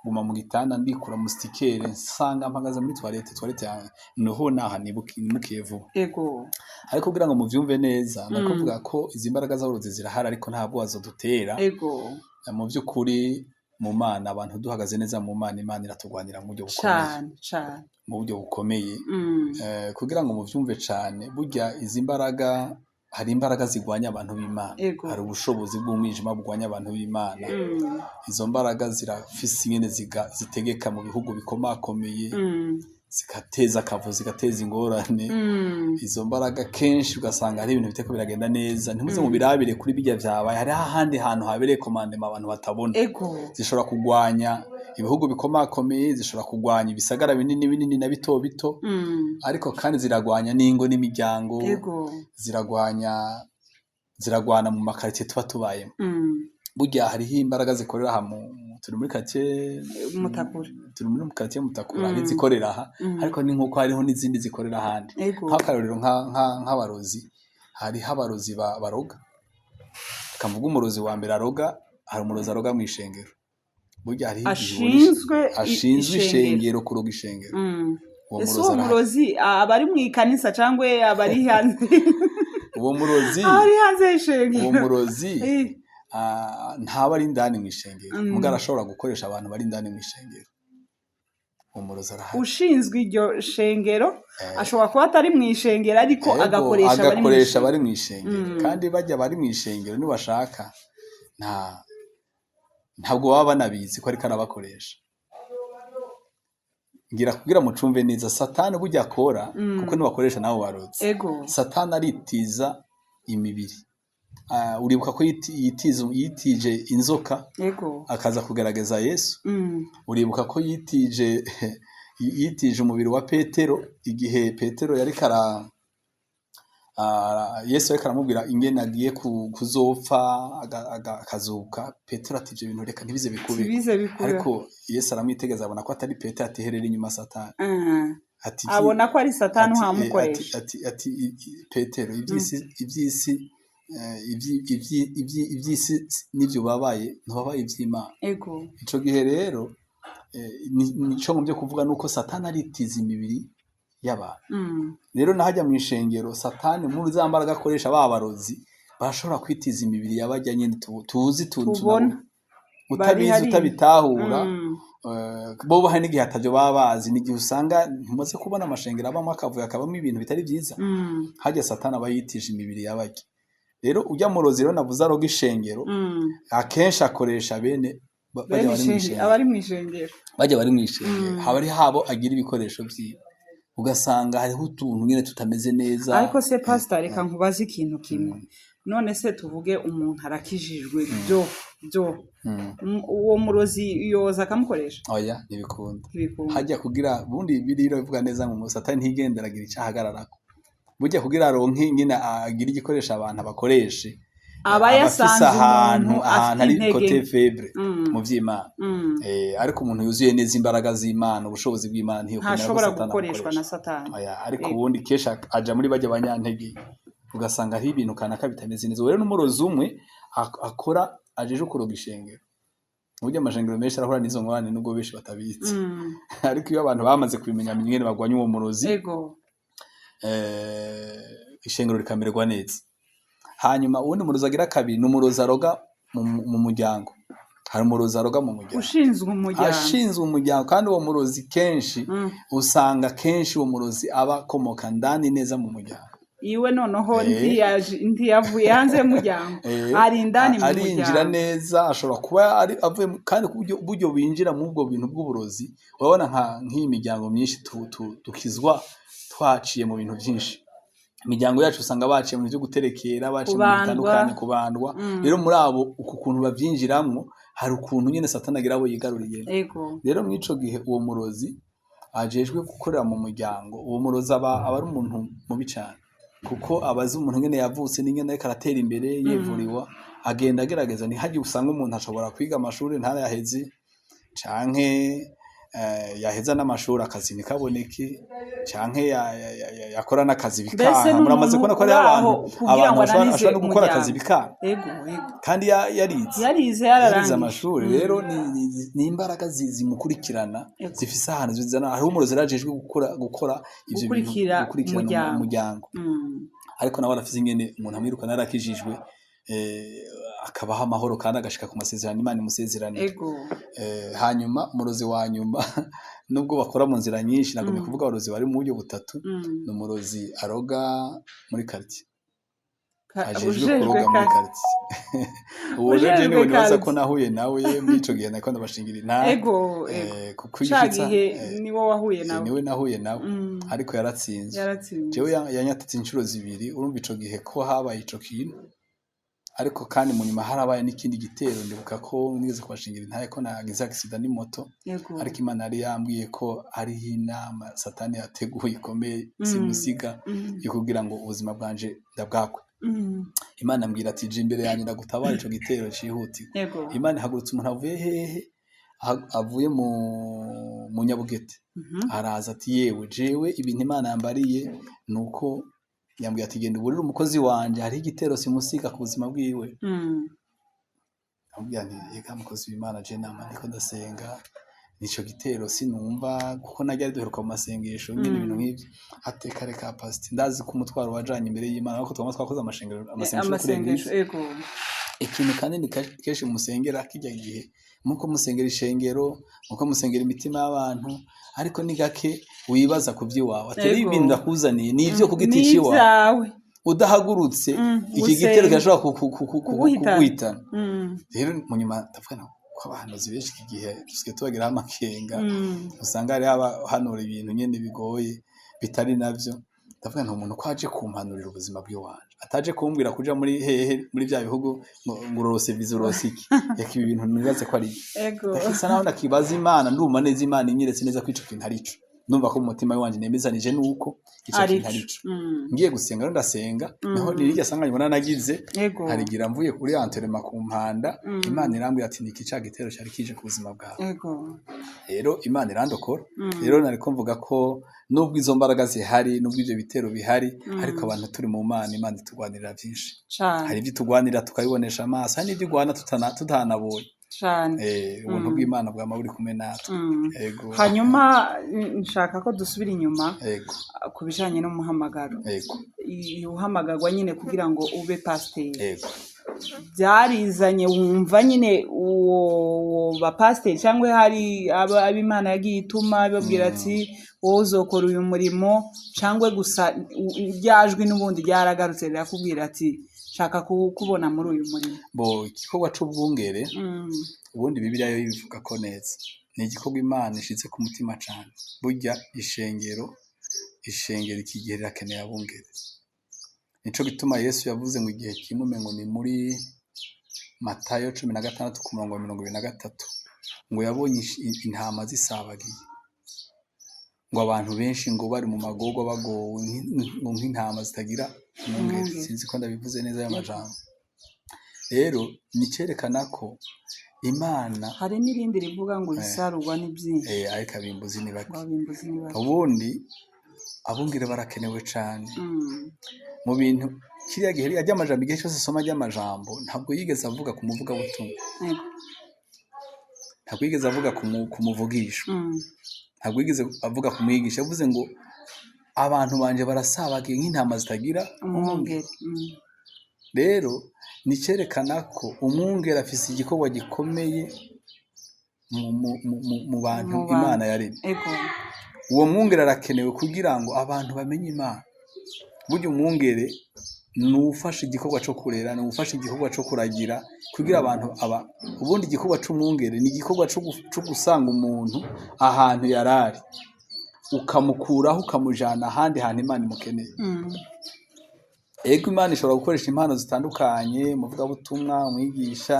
guma mu gitanda ndikura mu stikere nsanga mpagaze muri toilette yanjye noho naha nimukiye vuba ego ariko kugira ngo muvyumve neza nakuvuga ko izi mbaraga z'abarozi zirahari ariko ntabwo wazodutera ego mu by'ukuri mu mana abantu duhagaze neza mu mana imana iratugwanira mu buryo bukomeye cyane mu buryo bukomeye kugira ngo muvyumve cyane burya izi mbaraga hari imbaraga zigwanya abantu b'Imana hari ubushobozi bw'umwijima bugwanya abantu b'Imana izo mbaraga zirafise nyene zitegeka mu bihugu bikomakomeye zigateza akavuyo zigateza ingorane izo mbaraga kenshi ugasanga hari ibintu biteko biragenda neza ntimuze mu birabire kuri bijya vyabaye hari ahandi hantu habereye commandement abantu batabona zishobora kugwanya ibihugu bikomakomeye zishobora kugwanya ibisagara binini na bito bito ariko kandi ziragwanya n'ingo n'imiryango ziragwana mu makarite tuba tubayemo burya hariho imbaraga zikorera aha turi muri quartier Mutakura hari zikorera aha ariko ni nkuko hariho n'izindi zikorera ahandi nk'akarorero nk'abarozi hariho abarozi baroga tukavuga umurozi wa mbere aroga hari umurozi aroga mu ishengero burya hariho ashinzwe ishengero kuroga ishengero uwo murozi abari mu ikanisa cyangwa abari hanze uwo murozi ari hanze y'ishengero uwo murozi ntaba ari indani mu ishengero mugara ashobora gukoresha abantu bari indani mu ishengero umurozi arahari ushinzwe iryo shengero ashobora kuba atari mu ishengero ariko agakoresha abari mu ishengero kandi bajya bari mu ishengero nibashaka ntabwo baba banabizi ko ariko arabakoresha ngira kugira mucumve neza satani burya akora kuko nibakoresha nabo barozi satani aritiza imibiri uribuka ko yitije inzoka akaza kugaragaza Yesu uribuka ko yitije umubiri wa Petero igihe Petero yari Yesu ariko aramubwira ingene agiye kuzopfa akazuka Petero ati ibyo bintu reka ntibize bikube ariko Yesu aramwitegeza abona ko atari Petero ati herera inyuma satani abona ko ari satani uhamukoresha ati Petero iby'isi n'ibyo babaye ntibabaye iby'Imana ico gihe rero nico ngomvye kuvuga nuko satani aritiza imibiri y'abantu rero nahajya mu ishengero satani muri za mbaraga akoresha babarozi barashobora kwitiza imibiri y'abajya nyine tuzi utabizi utabitahura bo bahari n'igihe atavyo baba bazi n'igihe usanga ntimuze kubona amashengero abamo akavuyo akabamo ibintu bitari byiza hajya satani aba yitije imibiri y'abajya rero ujya mu rozi rero navuze aroga ishengero akenshi akoresha bene abari mu ishengero bajya bari mu ishengero haba ari habo agira ibikoresho vyiwe ugasanga hariho utuntu nyine tutameze neza ariko se pastor reka nkubaze ikintu kimwe none se tuvuge umuntu arakijijwe byo uwo murozi yoza akamukoresha oya ntibikunda hajya kugira bundi biriro bivuga neza ngo satani ntigenderagira icyahagararako burya kugira aronke nyine agira igikoresha abantu abakoreshe aba yasanze ahantu ari côté faible mu vy'Imana ariko umuntu yuzuye neza imbaraga z'Imana ubushobozi bw'Imana ntashobora gukoreshwa na satani ariko ubundi kesha aja muri bajya banyantege ugasanga hari ibintu kanaka bitameze neza rero n'umurozi umwe akora ajeje kuroga ishengero burya amashengero menshi arahura n'izo ngorane nubwo benshi batabizi ariko iyo abantu bamaze kubimenya nyene bagwanya uwo murozi ishengero rikamererwa neza hanyuma ubundi murozi agira kabiri n'umurozi aroga mu muryango hari umurozi aroga mu muryango ashinzwe umuryango kandi uwo murozi kenshi usanga kenshi uwo murozi aba akomoka ndani neza mu muryango iwe noneho ntiyavuye hanze y'umuryango ari indani mu muryango arinjira neza ashobora kuba avuye kandi buryo binjira mu ubwo bintu bw'uburozi urabona nk'iyi miryango myinshi dukizwa twaciye mu bintu byinshi imiryango yacu usanga baciye mu byo guterekera baciye mu bitandukanye kubandwa rero muri abo uku kuntu bavyinjiramwo hari ukuntu nyene satani agira abo yigaruriye rero mw'ico gihe uwo murozi ajejwe gukorera mu muryango uwo murozi aba ari umuntu mubi cyane kuko abazi umuntu ngene yavutse n'ingene ariko aratera imbere yevuriwa agenda agerageza ni hagiye usanga umuntu ashobora kwiga amashuri ntarayaheze canke yaheza n'amashuri akazi ntikaboneke canke yakora n'akazi bikaha muramaze kubona ko ari abantu bashobora gukora akazi bikaha kandi yarize amashuri rero ni imbaraga zimukurikirana zifise ahantu zizana hariho umurozi yarajejwe gukora ivyo bintu gukurikirana umuryango ariko nawe arafise ingene umuntu amwirukana yarakijijwe akabaho amahoro kandi agashika ku masezerano Imana imusezeranira hanyuma umurozi wa nyuma nubwo bakora mu nzira nyinshi nagomye kuvuga abarozi bari mu buryo butatu ni umurozi aroga muri quartier ajejwe kuroga muri quartier uwo rero niwe nibaza ko nahuye nawe muri ico gihe nako ndabashingira intare kuko yishitsa niwo wahuye nawe niwe nahuye nawe ariko yaratsinze jewe yanyatatse inshuro zibiri urumva ico gihe ko habaye ico kintu ariko kandi mu nyuma harabaye n'ikindi gitero ndibuka ko nigeze kubashingira intaye ko nagize accident n'imoto ariko Imana yari yambwiye ko ari inama satani yateguye ikomeye simusiga kugira ngo ubuzima bwanje ndabwakwe Imana ambwira ati je imbere yanjye ndagutabara ico gitero cihuti Imana ihagurutse umuntu avuye hehe avuye mu Nyabugete araza ati yewe jewe ibintu Imana yambariye nuko yambwiye ati genda uburire umukozi wanje hari igitero simusiga ku buzima bwiwe ambwiye nti yega mukozi w'Imana je nama ndiko ndasenga nico gitero sinumva kuko najya duheruka mu masengesho nyine ibintu nk'ibyo ateka reka pastor ndazi ko umutwaro wajanye imbere y'Imana ariko twakoze amasengesho ikintu kandi ni kenshi musengera kijya gihe muko musengera ishengero muko musengera imitima y'abantu ariko ni gake wibaza ku by'iwawe atari ibintu ndakuzaniye ni ivyo ku giti ciwawe udahagurutse iki gitero gashobora kuguhitana rero mu nyuma ndavuga ko abantu benshi iki gihe dusigaye tubagira amakenga usanga ari abahanura ibintu nyene bigoye bitari navyo ndavuga nta muntu kwaje kumpanurira ubuzima bw'iwanje ataje kumbwira kuja muri hehe muri bya bihugu ngo urose vizurosiki yaki ibi bintu nibaze ko ari ndakisa naho ndakibaza Imana nduma neza Imana inyeretse neza kwico kintu arico numva ko mu mutima wanje nemezanije nuko ico kintu arico ngiye gusenga ndasenga naho nirya sanga nyibona nagize harigira mvuye kuri anterema ku mpanda Imana irambwira ati niki ca gitero cyari kije ku buzima bwawe rero Imana irandokora rero nariko mvuga ko nubwo izo mbaraga zihari nubwo ivyo bitero bihari ariko abantu turi mu Mana Imana itugwanirira byinshi hari ibyo tugwanira tukabibonesha amaso hari n'ibyo gwana tutanabonye ubuntu bw'Imana bwama buri kumwe natwe hanyuma nshaka ko dusubira inyuma ku bijanye n'umuhamagaro uhamagarwa nyine kugira ngo ube pasteur byarizanye wumva nyine uwo ba pasteur cyangwa hari ab'Imana yagiye ituma babwira ati wowe uzokora uyu murimo cyangwa gusa ryajwi n'ubundi ryaragarutse rirakubwira ati shaka kubona muri uyu murimo bo igikorwa c'ubwungere ubundi Bibiliya yo ivuga ko neza ni igikorwa Imana ishize ku mutima cyane burya ishengero iki gihe rirakeneye abungere nico gituma Yesu yavuze ngo igihe kimume ngo ni muri Matayo 16 ku murongo 23 ngo yabonye intama zisabagiye ngo abantu benshi ngo bari mu magogo bagowe nk'intama zitagira umwungere sinzi ko ndabivuze neza y'amajambo rero nicerekana ko Imana hari n'irindi rivuga ngo isarurwa n'ibyinshi ariko abimbuzi ni bake ubundi abungere barakenewe cyane mu bintu kiriya gihe ajya amajambo igihe cyose soma ry'amajambo ntabwo yigeze avuga ku muvuga butumwa ntabwo yigeze avuga ku muvugisha ntabwo yigeze avuga ku mwigisha yavuze ngo abantu banje barasabagiye nk'intama zitagira umwungere rero nicerekana ko umwungere afise igikorwa gikomeye mu bantu Imana yaremye uwo mwungere arakenewe kugira ngo abantu bamenye Imana burya umwungere nufasha igikorwa cyo kurera nufasha igikorwa cyo kuragira kugira abantu ubundi igikorwa c'umwungere ni igikorwa cyo gusanga umuntu ahantu yarari ukamukuraho ukamujana ahandi hantu Imana imukeneye ego Imana ishobora gukoresha impano zitandukanye muvuga butumwa umwigisha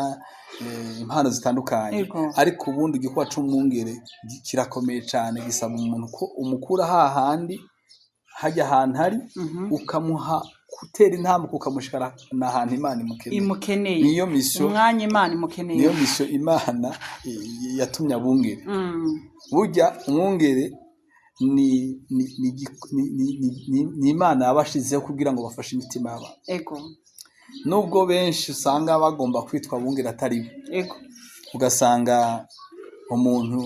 impano zitandukanye ariko ubundi igikorwa c'umwungere kirakomeye cyane gisaba umuntu ko umukura hahandi hajya ahantu hari ukamuha gutera intambwe ukamushikana n'ahantu Imana imukeneye niyo mission umwanya Imana imukeneye niyo mission Imana yatumye abungere burya umwungere ni Imana yabashizeho kugira ngo bafashe imitima y'abantu ego nubwo benshi usanga bagomba kwitwa abungere atari bo ego ugasanga umuntu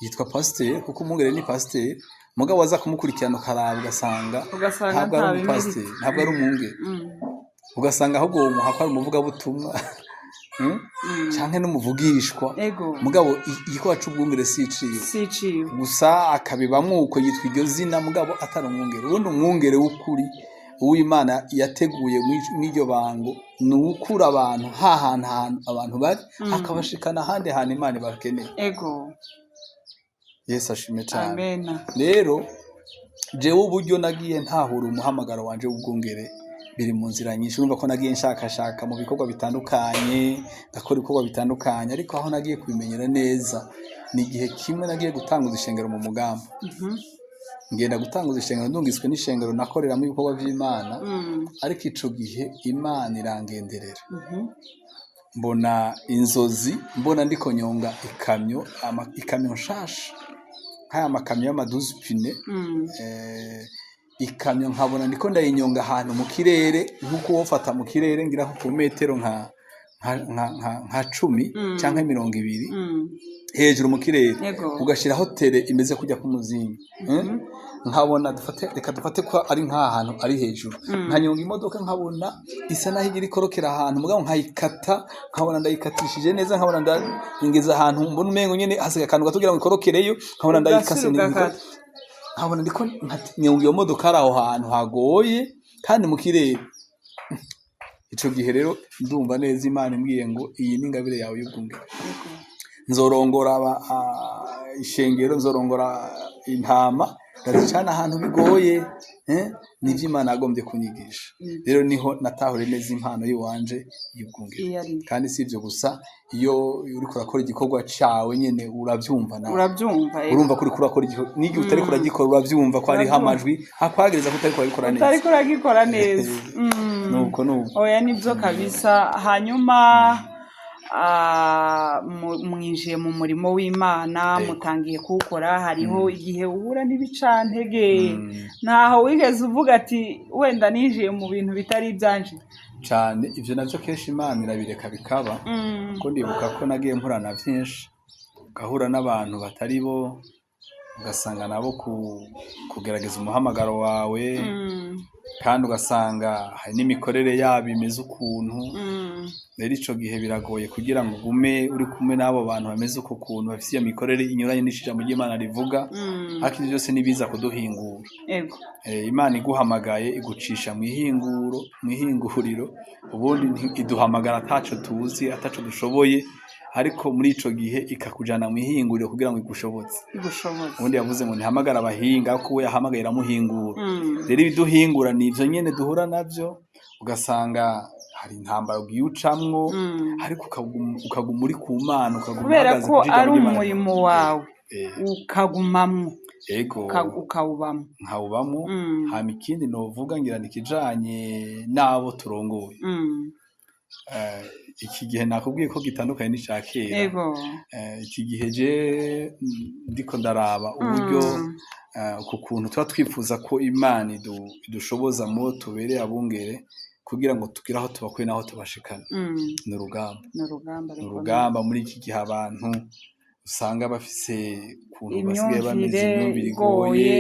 yitwa pasiteri kuko umwungere ni pasiteri mugabo waza kumukurikirana ukaraba ugasanga ntabwo ari umupasiteri ntabwo ari umwungere ugasanga ahubwo uwo muhako ari umuvugabutumwa canke n'umuvugishwa mugabo igikorwa c'ubwungere siciwe gusa akabibamwo uko yitwa iryo zina mugabo atari umwungere ubundi umwungere w'ukuri uw'Imana yateguye mw'iryo bango ni ukura abantu hahantu abantu bari akabashikana ahandi hantu Imana bakeneye Yesu ashimwe cyane rero jewe uburyo nagiye ntahura umuhamagaro wanje w'ubwungere biri mu nzira nyinshi urumva ko nagiye nshakashaka mu bikorwa bitandukanye ndakora ibikorwa bitandukanye ariko aho nagiye kubimenyera neza ni igihe kimwe nagiye gutanguza ishengero mu mugamba ngenda gutanguza ishengero ndungiswe n'ishengero nakoreramo ibikorwa by'Imana ariko ico gihe Imana irangenderera mbona inzozi mbona ndiko nyonga ikamyo nshasha nk'aya makamyo y'amaduzi pine ikamyo nkabona ndiko ndayinyonga ahantu mu kirere nk'uko wofata mu kirere ngira ku metero nka 10 canke 20 hejuru mu kirere ugashira hoteli imeze kujya ku muzingi nkabona reka dufate ko ari nk'ahantu ari hejuru nkanyonga imodoka nkabona isa naho igira ikorokera ahantu mugabo nkayikata nkabona ndayikatishije neza nkabona ndingeza ahantu mbona umengo nyene hasiga akantu gatugira ngo ikorokereyo nkabona ndayikase neza nkabona ndiko nyonga iyo modoka ari aho hantu hagoye kandi mu kirere ico gihe rero ndumva neza Imana imbwiye ngo iyi ni ingabire yawe y'ubwungere nzorongora ishengero nzorongora intama ndacana ahantu bigoye nivyo Imana yagombye kunyigisha rero niho natahure neza impano yiwanje y'ubwungere kandi sivyo gusa iyo uriko urakora igikorwa cawe nyene uravyumva urumva kuri kurakora igikorwa n'igihe utari kuragikora uravyumva ko ari hamajwi hakwagereza ko utari kuragikora neza nuko oya nivyo kabisa hanyuma mwinjiye mu murimo w'Imana mutangiye kuwukora hariho igihe uhura n'ibicantege ntaho wigeze uvuga ati wenda ninjiye mu bintu bitari ibyanje cyane ivyo navyo kenshi Imana irabireka bikaba ko ndibuka ko nagiye mpurana vyinshi ugahura n'abantu batari bo ugasanga nabo kugerageza umuhamagaro wawe kandi ugasanga hari n'imikorere yabo imeze ukuntu rero ico gihe biragoye kugira ngo ugume uri kumwe n'abo bantu bameze uko kuntu bafite iyo mikorere inyuranye n'ijambo ry'Imana rivuga ariko ivyo byose nibiza kuduhingura Imana iguhamagaye igucisha mw'ihinguriro ubundi iduhamagara ataco tuzi ataco dushoboye ariko muri ico gihe ikakujana mw'ihinguriro kugira ngo igushoboze ubundi yavuze ngo ntihamagara abahinga kuko we yahamagaye iramuhingura rero ibiduhingura nivyo nyene duhura navyo ugasanga hari intambara ugiye ucamwo ariko ukaguma uri ku Mana ukaguma kubera ko ari umurimo wawe ukagumamwo nkawubamwo hama ikindi novuga ngira nikijanye n'abo turongoye iki gihe nakubwiye ko gitandukanye n'icya kera iki gihe je ndiko ndaraba uburyo ku kuntu tuba twifuza ko Imana idushoboza mu tubereye abungere kugira ngo tugire aho tubakuye n'aho tubashikana ni urugamba muri iki gihe abantu usanga bafise ukuntu basigaye bameze imyumvire igoye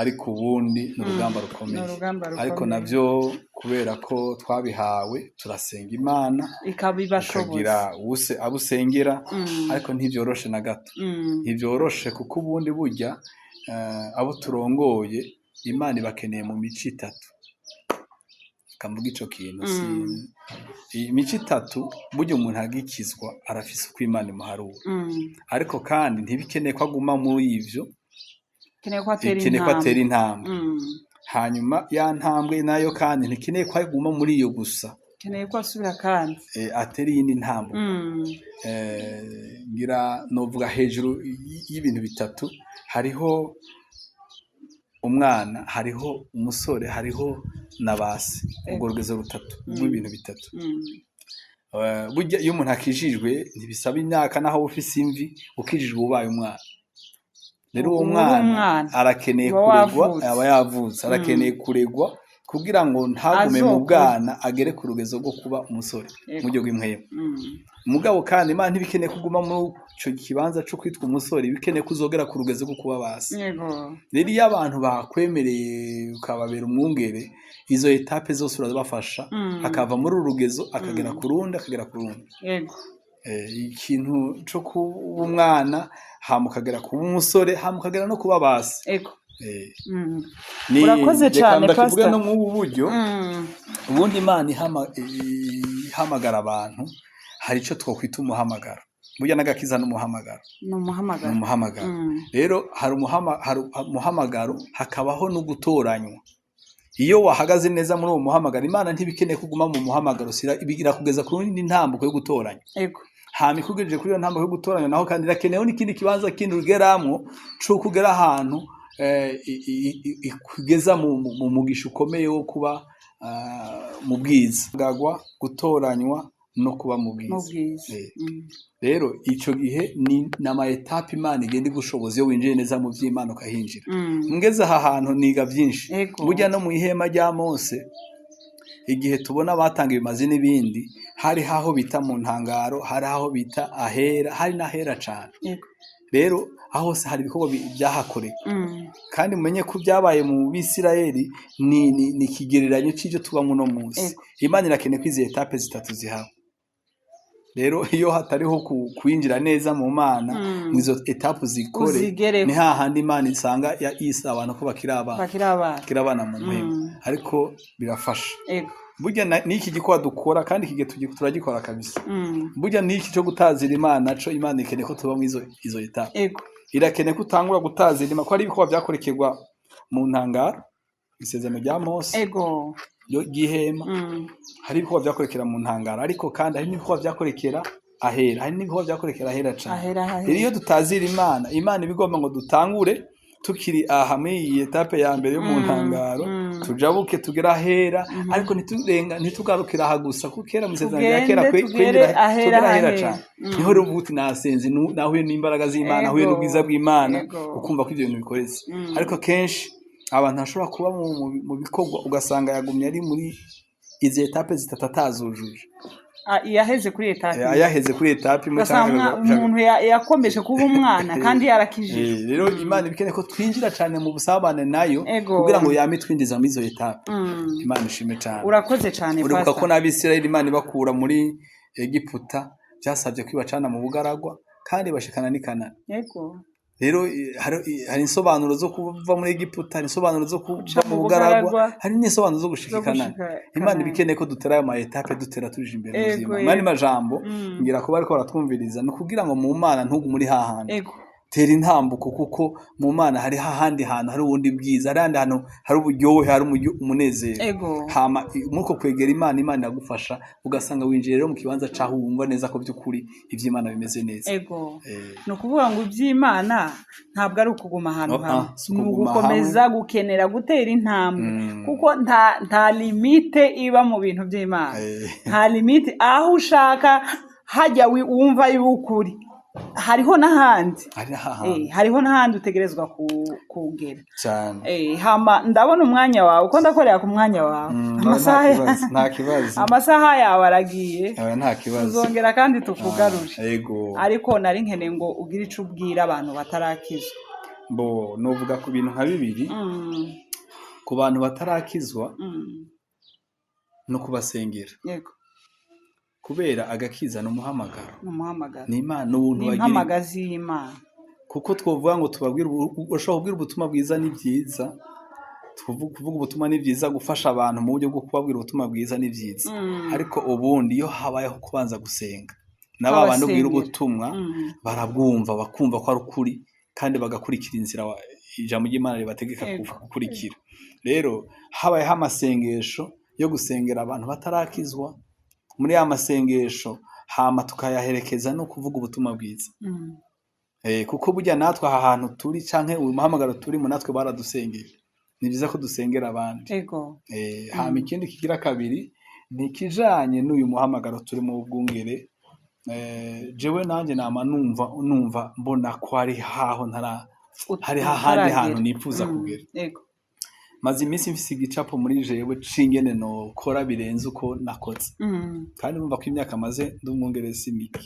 ariko ubundi ni urugamba rukomeye ariko navyo kubera ko twabihawe turasenga Imana ikagira abo usengera ariko ntivyoroshe na gato ntivyoroshe kuko ubundi burya abo turongoye Imana ibakeneye mu mico itatu kamvuga ico kintu imico itatu burya umuntu agikizwa arafise uko Imana imuharura ariko kandi ntibikeneye ko aguma muri ivyo ikeneye ko atera intambwe hanyuma ya ntambwe nayo kandi ntikeneye ko aguma muri iyo gusa keneye ko asubira kandi atera iyindi ntambwe ngira novuga hejuru y'ibintu bitatu hariho umwana hariho umusore hariho na base ubwo rugezo rutatu rw'ibintu bitatu burya iyo umuntu akijijwe ntibisaba imyaka naho ufise imvi ukijijwe ubaye umwana rero uwo mwana arakeneye kuregwa aba yavutse arakeneye kuregwa kugira ngo ntagume mu bwana agere ku rugezo rwo kuba umusore mu buryo bw'imwemo mugabo kandi Imana ntibikeneye kuguma muri ico kibanza cyo kwitwa umusore bikeneye kuzogera ku rugezo rwo kuba basi rero iyo abantu bakwemereye ukababera umwungere izo etape zose urazibafasha akava muri urugezo akagera ku rundi akagera ku rundi ikintu cyo kuba umwana hamukagera kuba umusore hamukagera no kuba basi urakoze cyane pastor no mu buryo ubundi Imana ihamagara abantu hari ico twokwita umuhamagaro burya n'agakiza n'umuhamagaro rero hari umuhamagaro hakabaho no gutoranywa iyo wahagaze neza muri uwo muhamagaro Imana ntibikeneye kuguma mu muhamagaro ibigira kugeza ku rundi ntambuko yo gutoranya hama ikugejeje kuri iyo ntambuko yo gutoranya naho kandi irakeneyeho n'ikindi kibanza kindi ugeramwo cyo kugera ahantu kugeza mu mugisha ukomeye wo kuba mu bwiza gagwa gutoranywa no kuba mu bwiza rero ico gihe ni nama etape Imana igenda igushoboza iyo winjiye neza mu vy'Imana ukahinjira ngeze aha hantu niga byinshi burya no mu ihema rya Mose igihe tubona batanga ibimazi n'ibindi hari haho bita mu ntangaro hari haho bita ahera hari n'ahera cane rero aho hose hari ibikorwa byahakorewe kandi mumenye ko byabaye mu Bisirayeli ni kigereranyo c'ivyo tubamo no munsi Imana irakeneye ko izi etape zitatu zihawe rero iyo hatariho kwinjira neza mu Mana izo etape zikore ni hahandi Imana isanga isa abantu ko bakira abana mu muhima ariko birafasha burya niki gikwa dukora kandi kige turagikora kabisa burya niki cyo gutazira Imana co Imana ikeneye ko tuba mu izo etape irakeneye ko utangura gutazira Imana ko ari ibikorwa byakorekerwa mu ntangaro isezerano rya Mose yo gihema hari ibikorwa byakorekera mu ntangaro ariko kandi hari n'ibikorwa byakorekera ahera hari n'ibikorwa byakorekera ahera cyane iyo tutazira Imana ibigomba ngo dutangure tukiri aha muri iyi etape ya mbere yo mu ntangaro tujabuke tugera ahera ariko ntitugarukira aha gusa kuko kera mu isezerano rya kera kwegera ahera cyane niho rero ubuti nasenze nahuye n'imbaraga z'Imana nahuye n'ubwiza bw'Imana ukumva ko ibyo bintu bikoretse ariko kenshi abantu bashobora kuba mu bikorwa ugasanga yagumye ari muri izi etape zitatu atazujuje yaheze kuri etape umuntu yakomeje kuba umwana kandi yarakijije rero Imana ibikeneye ko twinjira cyane mu busabane nayo kugira ngo yame twinjiza muri izo etape Imana ishime cyane urakoze cyane pastor uribuka ko n'Abisirayeli Imana ibakura muri Egiputa byasabye kwibacana mu bugaragwa kandi bashikana n'Ikanani rero hari insobanuro zo kuva muri Egiputa hari insobanuro zo kuva mu bugaragwa hari n'insobanuro zo gushikana Imana ibikeneye ko dutera ayo ma etape dutera tuje imbere mu buzima Imana majambo ngira ko bariko baratwumviriza no kugira ngo mu Mana ntugu muri hahandi tera intambuko kuko mu Mana hari hahandi hantu hari ubundi bwiza hari handi hantu hari uburyohe hari umunezero hama muko kwegera Imana yagufasha ugasanga winjiye rero mu kibanza caho wumva neza ko by'ukuri ivy'Imana bimeze neza no kuvuga ngo ivy'Imana ntabwo ari ukuguma ahantu hamwe ni ugukomeza gukenera gutera intambwe kuko nta limite iba mu bintu by'Imana nta limite aho ushaka hajya wumva y'ukuri hariho n'ahandi utegerezwa kugera cyane hama ndabona umwanya wawe uko ndakorera ku mwanya wawe amasaha yawe aragiye nta kibazo uzongera kandi tukugaruje ariko nari nkeneye ngo ugire ico ubwira abantu batarakizwa novuga ku bintu nka bibiri ku bantu batarakizwa no kubasengera kubera agakiza n'umuhamagaro n'Imana n'ubuntu bagira impamagazi y'Imana kuko twovuga ngo tubabwira ushobora kubwira ubutumwa bwiza ni byiza kuvuga ubutumwa ni byiza gufasha abantu mu buryo bwo kubabwira ubutumwa bwiza ni byiza ariko ubundi iyo habayeho kubanza gusenga naba abantu bwira ubutumwa barabwumva bakumva ko ari ukuri kandi bagakurikira inzira ijambo ry'Imana ribategeka gukurikira rero habayeho amasengesho yo gusengera abantu batarakizwa muri ya masengesho hama tukayaherekeza no kuvuga ubutumwa bwiza kuko burya natwe aha hantu turi canke uyu muhamagaro turi mu natwe baradusengeye ni byiza ko dusengera abandi ego hama ikindi kigira kabiri ni ikijanye n'uyu muhamagaro turimo w'ubwungere jewe nanjye nama numva mbona ko hari haho hari hahandi hantu nifuza kugera maze iminsi mfise igicapo muri jewe cingene nokora birenze uko nakoze kandi numva ko imyaka maze ndi umwungere si mike